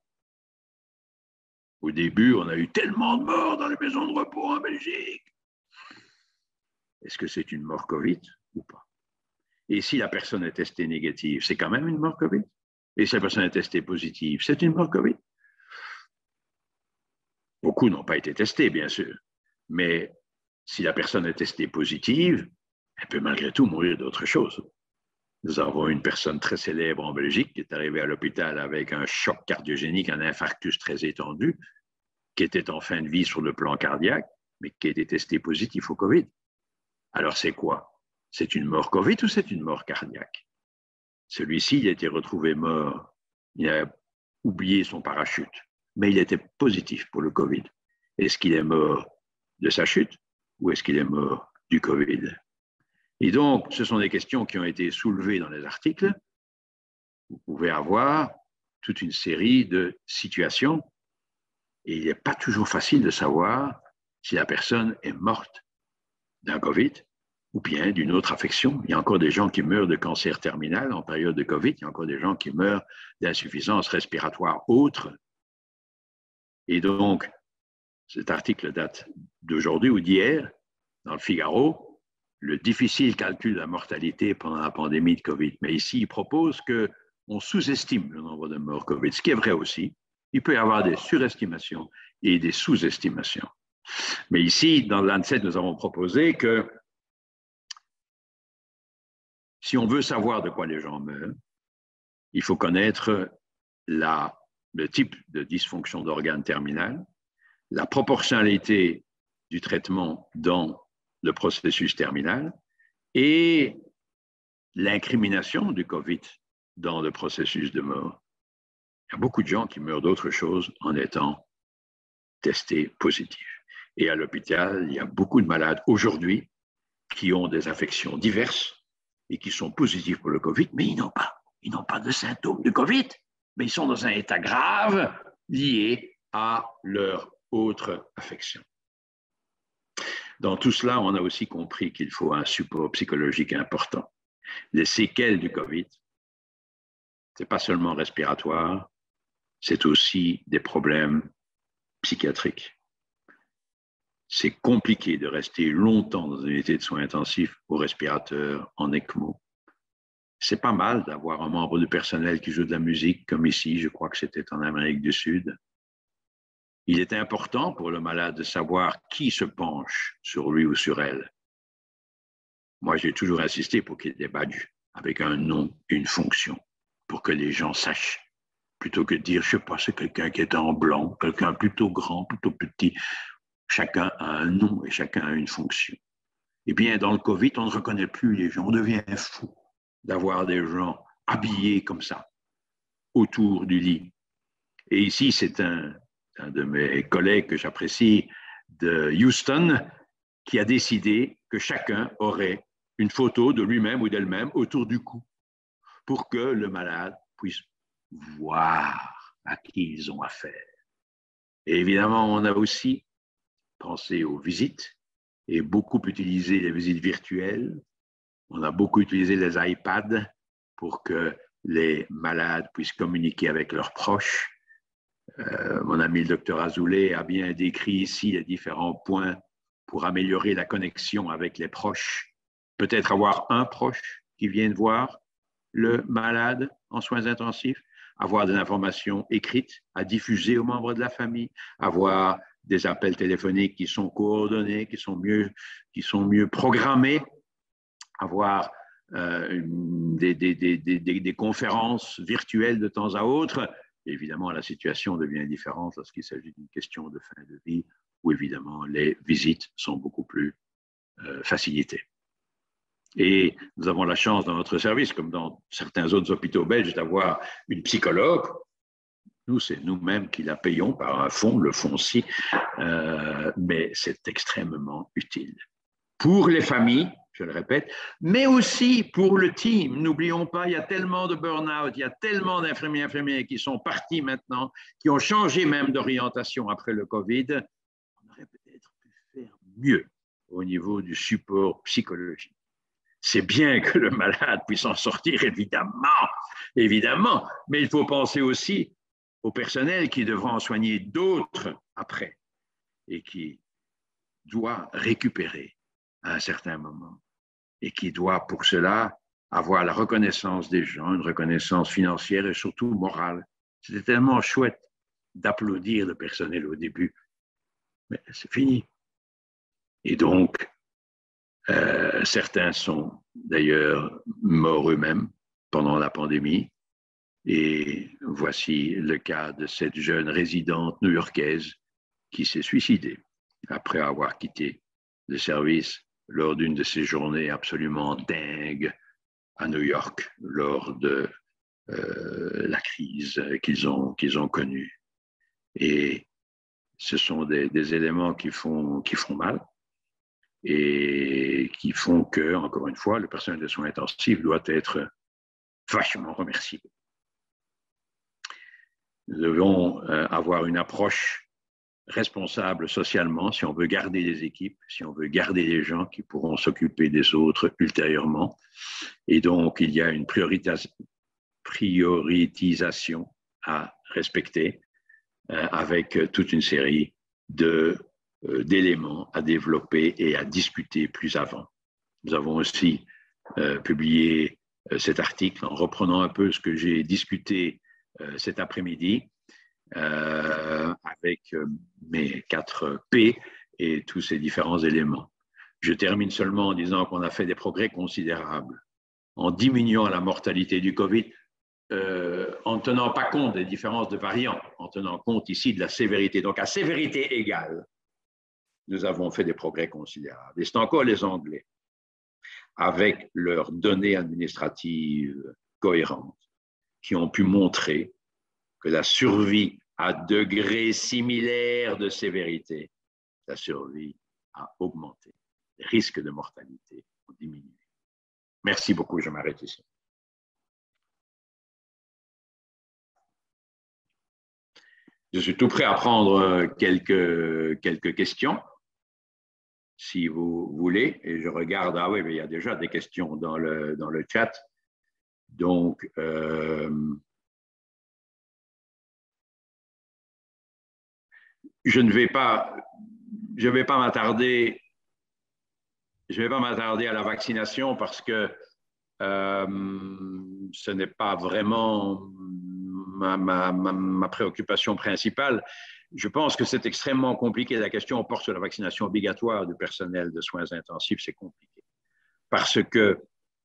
Au début, on a eu tellement de morts dans les maisons de repos en Belgique. Est-ce que c'est une mort COVID ou pas? Et si la personne est testée négative, c'est quand même une mort COVID? Et si la personne est testée positive, c'est une mort COVID? Beaucoup n'ont pas été testés, bien sûr. Mais si la personne est testée positive, elle peut malgré tout mourir d'autre chose. Nous avons une personne très célèbre en Belgique qui est arrivée à l'hôpital avec un choc cardiogénique, un infarctus très étendu, qui était en fin de vie sur le plan cardiaque, mais qui a été testé positif au COVID. Alors c'est quoi? C'est une mort COVID ou c'est une mort cardiaque? Celui-ci, il a été retrouvé mort. Il a oublié son parachute, mais il était positif pour le COVID. Est-ce qu'il est mort de sa chute ou est-ce qu'il est mort du COVID? Et donc, ce sont des questions qui ont été soulevées dans les articles. Vous pouvez avoir toute une série de situations et il n'est pas toujours facile de savoir si la personne est morte d'un COVID ou bien d'une autre affection. Il y a encore des gens qui meurent de cancer terminal en période de COVID. Il y a encore des gens qui meurent d'insuffisance respiratoire autre. Et donc, cet article date d'aujourd'hui ou d'hier, dans le Figaro, le difficile calcul de la mortalité pendant la pandémie de COVID. Mais ici, il propose qu'on sous-estime le nombre de morts COVID, ce qui est vrai aussi. Il peut y avoir des surestimations et des sous-estimations. Mais ici, dans l'ANSET, nous avons proposé que si on veut savoir de quoi les gens meurent, il faut connaître le type de dysfonction d'organe terminal, la proportionnalité du traitement dans le processus terminal et l'incrimination du COVID dans le processus de mort. Il y a beaucoup de gens qui meurent d'autre chose en étant testés positifs. Et à l'hôpital, il y a beaucoup de malades aujourd'hui qui ont des affections diverses et qui sont positifs pour le COVID, mais ils n'ont pas de symptômes du COVID, mais ils sont dans un état grave lié à leur autre affection. Dans tout cela, on a aussi compris qu'il faut un support psychologique important. Les séquelles du COVID, ce n'est pas seulement respiratoire, c'est aussi des problèmes psychiatriques. C'est compliqué de rester longtemps dans une unité de soins intensifs au respirateur, en ECMO. C'est pas mal d'avoir un membre du personnel qui joue de la musique, comme ici, je crois que c'était en Amérique du Sud. Il est important pour le malade de savoir qui se penche sur lui ou sur elle. Moi, j'ai toujours insisté pour qu'il y ait des badges avec un nom et une fonction, pour que les gens sachent, plutôt que de dire, je ne sais pas, c'est quelqu'un qui est en blanc, quelqu'un plutôt grand, plutôt petit. Chacun a un nom et chacun a une fonction. Eh bien, dans le COVID, on ne reconnaît plus les gens. On devient fou d'avoir des gens habillés comme ça, autour du lit. Et ici, c'est un de mes collègues que j'apprécie de Houston qui a décidé que chacun aurait une photo de lui-même ou d'elle-même autour du cou pour que le malade puisse voir à qui ils ont affaire. Et évidemment, on a aussi pensé aux visites et beaucoup utilisé les visites virtuelles. On a beaucoup utilisé les iPads pour que les malades puissent communiquer avec leurs proches. Mon ami le docteur Azoulay a bien décrit ici les différents points pour améliorer la connexion avec les proches. Peut-être avoir un proche qui vienne voir le malade en soins intensifs, avoir des informations écrites à diffuser aux membres de la famille, avoir des appels téléphoniques qui sont coordonnés, qui sont mieux programmés, avoir des conférences virtuelles de temps à autre. Et évidemment, la situation devient différente lorsqu'il s'agit d'une question de fin de vie où évidemment les visites sont beaucoup plus facilitées. Et nous avons la chance dans notre service, comme dans certains autres hôpitaux belges, d'avoir une psychologue. Nous, c'est nous-mêmes qui la payons par un fonds, le fonds-ci, mais c'est extrêmement utile. Pour les familles, je le répète, mais aussi pour le team. N'oublions pas, il y a tellement de burn-out, il y a tellement d'infirmiers et infirmières qui sont partis maintenant, qui ont changé même d'orientation après le Covid. On aurait peut-être pu faire mieux au niveau du support psychologique. C'est bien que le malade puisse en sortir, évidemment, mais il faut penser aussi au personnel qui devra en soigner d'autres après et qui doit récupérer à un certain moment et qui doit pour cela avoir la reconnaissance des gens, une reconnaissance financière et surtout morale. C'était tellement chouette d'applaudir le personnel au début, mais c'est fini. Et donc, certains sont d'ailleurs morts eux-mêmes pendant la pandémie. Et voici le cas de cette jeune résidente new-yorkaise qui s'est suicidée après avoir quitté le service lors d'une de ces journées absolument dingues à New York, lors de la crise qu'ils ont connue. Et ce sont des éléments qui font mal et qui font que, encore une fois, le personnel de soins intensifs doit être vachement remercié. Nous devons avoir une approche responsable socialement si on veut garder les équipes, si on veut garder les gens qui pourront s'occuper des autres ultérieurement. Et donc, il y a une prioritisation à respecter avec toute une série d'éléments à développer et à discuter plus avant. Nous avons aussi publié cet article en reprenant un peu ce que j'ai discuté cet après-midi avec mes 4 P et tous ces différents éléments. Je termine seulement en disant qu'on a fait des progrès considérables en diminuant la mortalité du Covid, en ne tenant pas compte des différences de variants, en tenant compte ici de la sévérité. Donc, à sévérité égale, nous avons fait des progrès considérables. Et c'est encore les Anglais, avec leurs données administratives cohérentes, qui ont pu montrer que la survie à degrés similaires de sévérité, la survie a augmenté. Les risques de mortalité ont diminué. Merci beaucoup, je m'arrête ici. Je suis tout prêt à prendre quelques questions, si vous voulez. Et je regarde, ah oui, mais il y a déjà des questions dans le chat. Donc, je ne vais pas m'attarder à la vaccination parce que ce n'est pas vraiment ma préoccupation principale. Je pense que c'est extrêmement compliqué. La question porte sur la vaccination obligatoire du personnel de soins intensifs. C'est compliqué. Parce que,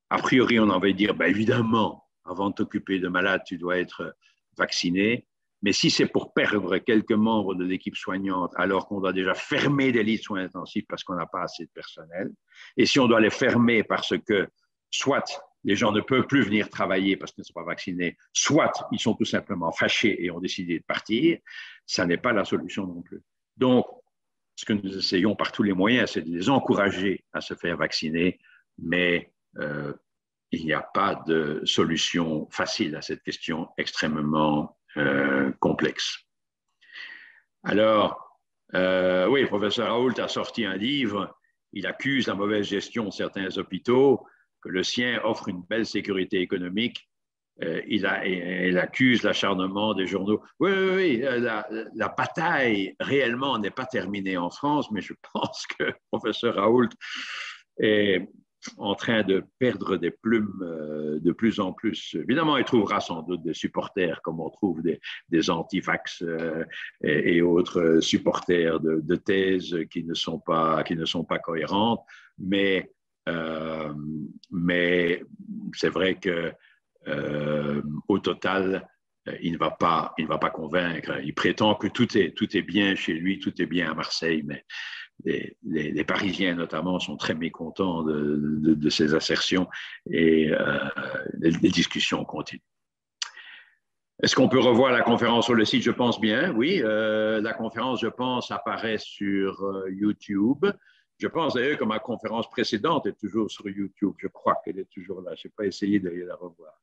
a priori, on en va dire, ben évidemment, avant de t'occuper de malades, tu dois être vacciné. Mais si c'est pour perdre quelques membres de l'équipe soignante, alors qu'on doit déjà fermer des lits de soins intensifs parce qu'on n'a pas assez de personnel, et si on doit les fermer parce que soit les gens ne peuvent plus venir travailler parce qu'ils ne sont pas vaccinés, soit ils sont tout simplement fâchés et ont décidé de partir, ça n'est pas la solution non plus. Donc, ce que nous essayons par tous les moyens, c'est de les encourager à se faire vacciner, mais il n'y a pas de solution facile à cette question extrêmement complexe. Alors, oui, le professeur Raoult a sorti un livre, il accuse la mauvaise gestion de certains hôpitaux, que le sien offre une belle sécurité économique. Il accuse l'acharnement des journaux. Oui, la bataille réellement n'est pas terminée en France, mais je pense que le professeur Raoult est en train de perdre des plumes de plus en plus. Évidemment, il trouvera sans doute des supporters, comme on trouve des anti-vax et autres supporters de thèses qui ne sont pas cohérentes, mais c'est vrai que au total, il ne va pas convaincre. Il prétend que tout est bien chez lui, tout est bien à Marseille, mais les Parisiens notamment sont très mécontents de ces assertions et les discussions continuent. Est-ce qu'on peut revoir la conférence sur le site? Je pense bien, oui. La conférence, je pense, apparaît sur YouTube. Je pense d'ailleurs que ma conférence précédente est toujours sur YouTube. Je crois qu'elle est toujours là. Je n'ai pas essayé de la revoir.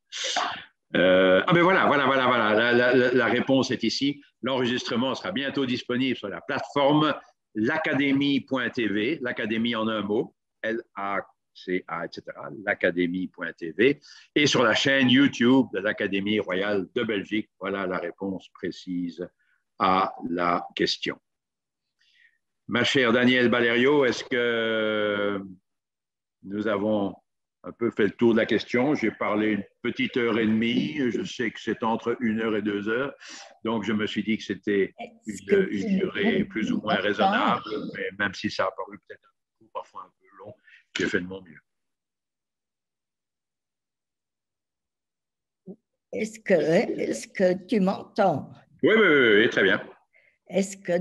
Ben voilà. La réponse est ici. L'enregistrement sera bientôt disponible sur la plateforme l'académie.tv, l'académie en un mot, LACA, etc., l'académie.tv, et sur la chaîne YouTube de l'Académie royale de Belgique. Voilà la réponse précise à la question. Ma chère Danielle Balerio, est-ce que nous avons un peu fait le tour de la question? J'ai parlé une petite heure et demie. Je sais que c'est entre 1 heure et 2 heures. Donc, je me suis dit que c'était une durée plus ou moins raisonnable. Mais même si ça a paru peut-être un peu, parfois un peu long, j'ai fait de mon mieux. Est-ce que tu m'entends? Oui, très bien. Est-ce que...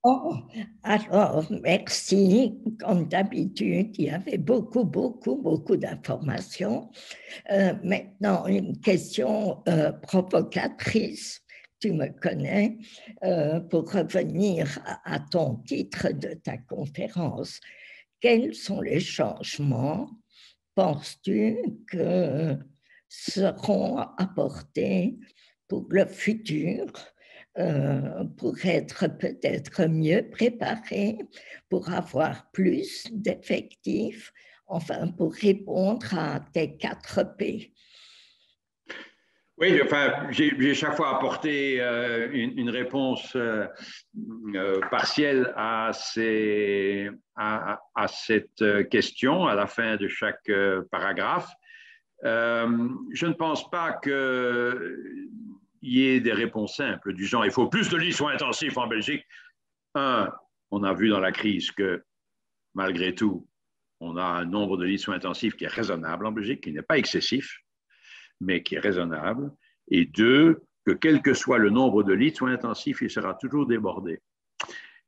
Oh, alors, merci. Comme d'habitude, il y avait beaucoup d'informations. Maintenant, une question provocatrice. Tu me connais. Pour revenir à ton titre de ta conférence, quels sont les changements, penses-tu, que seront apportés pour le futur, pour être peut-être mieux préparés, pour avoir plus d'effectifs, enfin pour répondre à tes 4 P? Oui, enfin, j'ai chaque fois apporté une réponse partielle à cette question à la fin de chaque paragraphe. Je ne pense pas qu'il y ait des réponses simples du genre il faut plus de lits soins intensifs en Belgique. On a vu dans la crise que malgré tout, on a un nombre de lits soins intensifs qui est raisonnable en Belgique, qui n'est pas excessif, mais qui est raisonnable. Et 2, que quel que soit le nombre de lits de soins intensifs, il sera toujours débordé.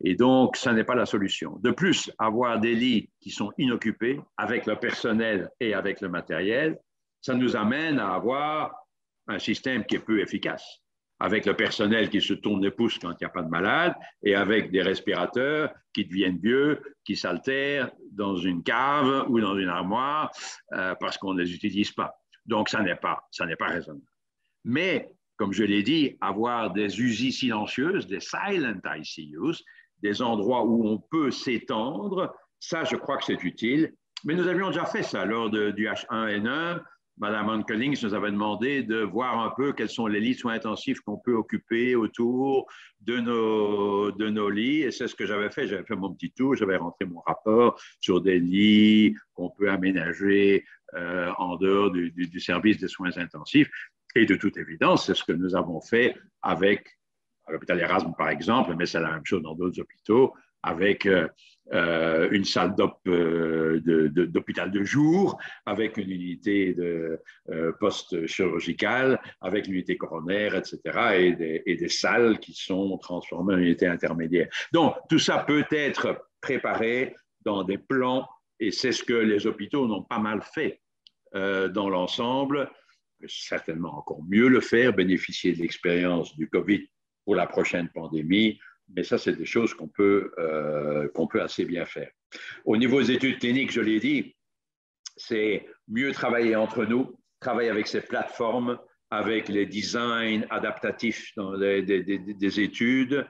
Et donc, ça n'est pas la solution. De plus, avoir des lits qui sont inoccupés avec le personnel et avec le matériel, ça nous amène à avoir un système qui est peu efficace, avec le personnel qui se tourne les pouces quand il n'y a pas de malade et avec des respirateurs qui deviennent vieux, qui s'altèrent dans une cave ou dans une armoire parce qu'on ne les utilise pas. Donc, ça n'est pas raisonnable. Mais, comme je l'ai dit, avoir des USI silencieuses, des silent ICUs, des endroits où on peut s'étendre, ça, je crois que c'est utile. Mais nous avions déjà fait ça lors du H1N1. Madame Anne Collings nous avait demandé de voir un peu quels sont les lits de soins intensifs qu'on peut occuper autour de nos lits. Et c'est ce que j'avais fait. J'avais fait mon petit tour, j'avais rentré mon rapport sur des lits qu'on peut aménager en dehors du service des soins intensifs. Et de toute évidence, c'est ce que nous avons fait avec l'hôpital Erasme, par exemple, mais c'est la même chose dans d'autres hôpitaux, avec une salle d'hôpital de jour, avec une unité de post-chirurgicale, avec l'unité coronaire, etc., et des salles qui sont transformées en unités intermédiaires. Donc, tout ça peut être préparé dans des plans, et c'est ce que les hôpitaux n'ont pas mal fait dans l'ensemble. Certainement encore mieux le faire, bénéficier de l'expérience du COVID pour la prochaine pandémie, mais ça, c'est des choses qu'on peut assez bien faire. Au niveau des études cliniques, je l'ai dit, c'est mieux travailler entre nous, travailler avec ces plateformes, avec les designs adaptatifs dans des études.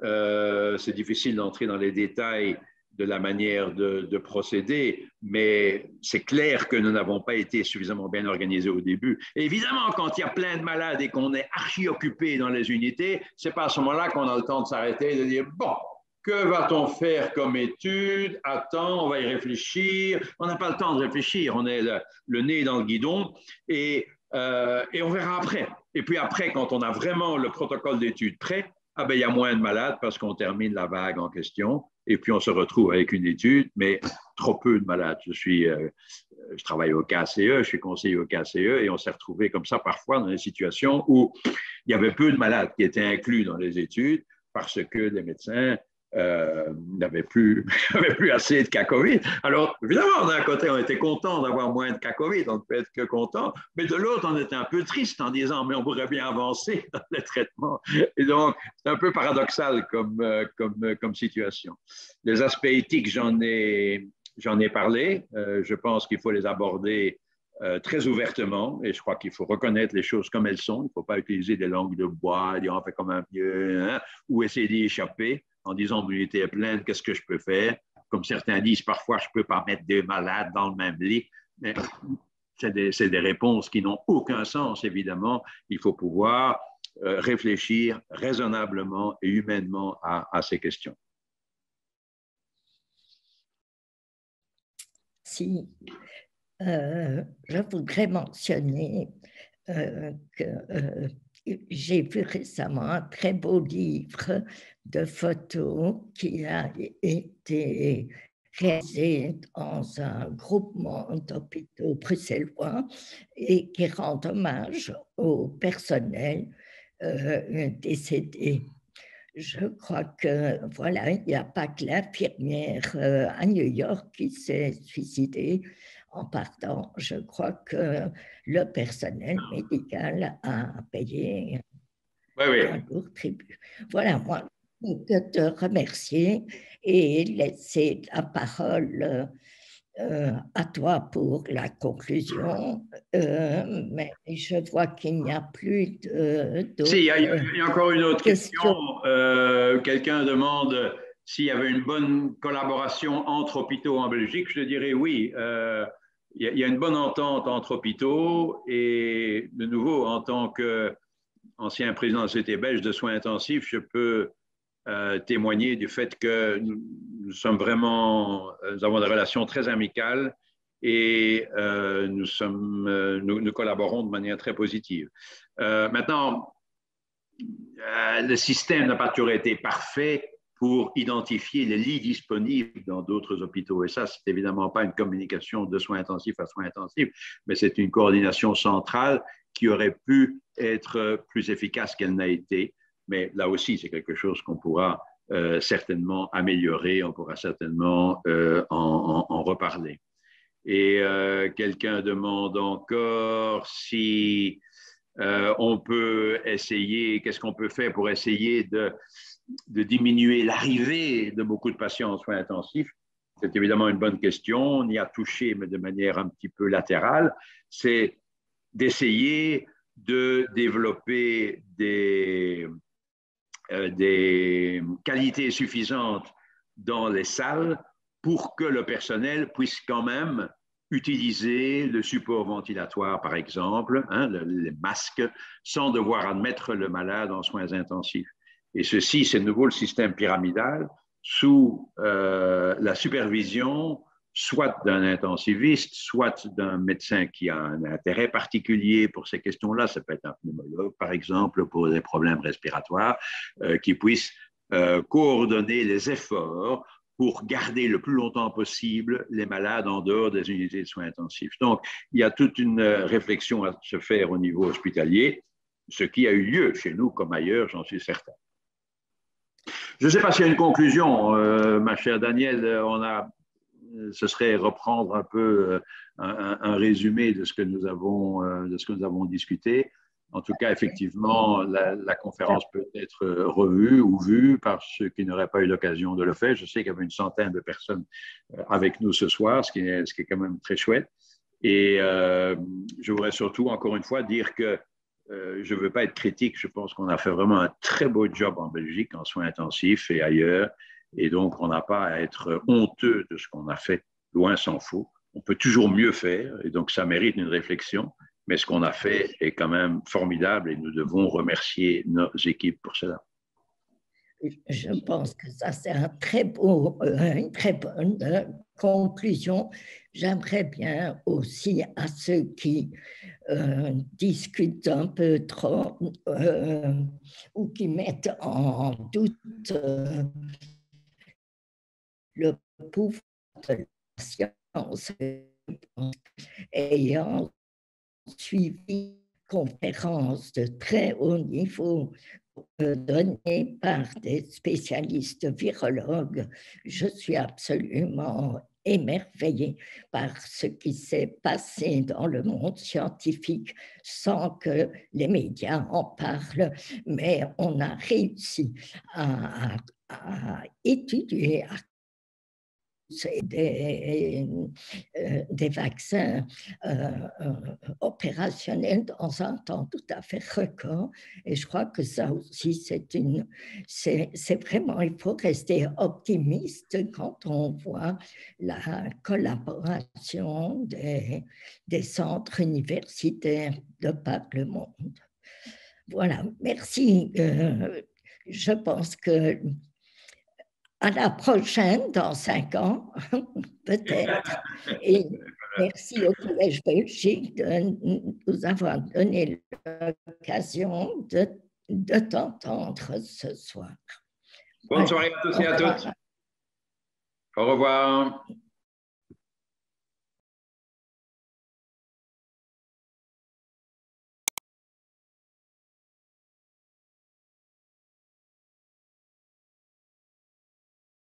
C'est difficile d'entrer dans les détails de la manière de procéder, mais c'est clair que nous n'avons pas été suffisamment bien organisés au début. Et évidemment, quand il y a plein de malades et qu'on est archi-occupé dans les unités, c'est pas à ce moment-là qu'on a le temps de s'arrêter et de dire « Bon, que va-t-on faire comme étude? Attends, on va y réfléchir. » On n'a pas le temps de réfléchir, on est le nez dans le guidon et on verra après. Et puis après, quand on a vraiment le protocole d'étude prêt, il y a moins de malades parce qu'on termine la vague en question et puis on se retrouve avec une étude, mais trop peu de malades. Je suis je travaille au KCE, je suis conseiller au KCE, et on s'est retrouvé comme ça parfois dans des situations où il y avait peu de malades qui étaient inclus dans les études parce que les médecins n'avaient plus, plus assez de cas COVID. Alors, évidemment, d'un côté, on était content d'avoir moins de cas COVID, on ne peut être que content, mais de l'autre, on était un peu triste en disant, mais on pourrait bien avancer dans les traitements. Et donc, c'est un peu paradoxal comme situation. Les aspects éthiques, j'en ai parlé. Je pense qu'il faut les aborder très ouvertement, et je crois qu'il faut reconnaître les choses comme elles sont. Il ne faut pas utiliser des langues de bois, dire on fait comme un mieux, hein, ou essayer d'y échapper en disant l'unité est pleine, qu'est-ce que je peux faire? Comme certains disent, parfois je ne peux pas mettre deux malades dans le même lit. Mais c'est des réponses qui n'ont aucun sens, évidemment. Il faut pouvoir réfléchir raisonnablement et humainement à ces questions. Si, je voudrais mentionner que j'ai vu récemment un très beau livre de photos qui a été réalisé dans un groupement d'hôpitaux bruxellois et qui rend hommage au personnel décédé. Je crois que, voilà, il n'y a pas que l'infirmière à New York qui s'est suicidée en partant. Je crois que le personnel médical a payé un lourd tribut. Voilà, moi, je peux te remercier et laisser la parole à toi pour la conclusion, mais je vois qu'il n'y a plus d'autres Si, il y a encore une autre question. Quelqu'un demande s'il y avait une bonne collaboration entre hôpitaux en Belgique. Je te dirais oui. Il y a une bonne entente entre hôpitaux, et de nouveau, en tant qu'ancien président de la Société belge de soins intensifs, je peux témoigner du fait que nous avons des relations très amicales, et nous collaborons de manière très positive. Maintenant, le système n'a pas toujours été parfait pour identifier les lits disponibles dans d'autres hôpitaux. Et ça, c'est évidemment pas une communication de soins intensifs à soins intensifs, mais c'est une coordination centrale qui aurait pu être plus efficace qu'elle n'a été. Mais là aussi, c'est quelque chose qu'on pourra certainement améliorer, on pourra certainement en reparler. Et quelqu'un demande encore si on peut essayer, qu'est-ce qu'on peut faire pour essayer de diminuer l'arrivée de beaucoup de patients en soins intensifs. C'est évidemment une bonne question. On y a touché, mais de manière un petit peu latérale. C'est d'essayer de développer des qualités suffisantes dans les salles pour que le personnel puisse quand même utiliser le support ventilatoire, par exemple, hein, les masques, sans devoir admettre le malade en soins intensifs. Et ceci, c'est de nouveau le système pyramidal sous la supervision soit d'un intensiviste, soit d'un médecin qui a un intérêt particulier pour ces questions-là. Ça peut être un pneumologue, par exemple, pour des problèmes respiratoires, qui puisse coordonner les efforts pour garder le plus longtemps possible les malades en dehors des unités de soins intensifs. Donc, il y a toute une réflexion à se faire au niveau hospitalier, ce qui a eu lieu chez nous comme ailleurs, j'en suis certain. Je ne sais pas s'il y a une conclusion, ma chère Danielle. Ce serait reprendre un peu un résumé de ce que nous avons discuté. En tout cas, effectivement, la conférence peut être revue ou vue par ceux qui n'auraient pas eu l'occasion de le faire. Je sais qu'il y avait une centaine de personnes avec nous ce soir, ce qui est quand même très chouette. Et je voudrais surtout, encore une fois, dire que je ne veux pas être critique. Je pense qu'on a fait vraiment un très beau job en Belgique, en soins intensifs et ailleurs. Et donc, on n'a pas à être honteux de ce qu'on a fait. Loin s'en faut. On peut toujours mieux faire. Et donc, ça mérite une réflexion. Mais ce qu'on a fait est quand même formidable, et nous devons remercier nos équipes pour cela. Je pense que ça, c'est une très bonne conclusion. J'aimerais bien aussi à ceux qui discutent un peu trop ou qui mettent en doute le pouvoir de la science ayant suivi conférences de très haut niveau données par des spécialistes virologues, je suis absolument émerveillée par ce qui s'est passé dans le monde scientifique sans que les médias en parlent, mais on a réussi à étudier, à des vaccins opérationnels dans un temps tout à fait record. Et je crois que ça aussi, c'est vraiment, il faut rester optimiste quand on voit la collaboration des centres universitaires de par le monde. Voilà, merci. Je pense que à la prochaine, dans 5 ans, peut-être. Et merci au Collège Belgique de nous avoir donné l'occasion de t'entendre ce soir. Bonne soirée à tous et à toutes. Au revoir.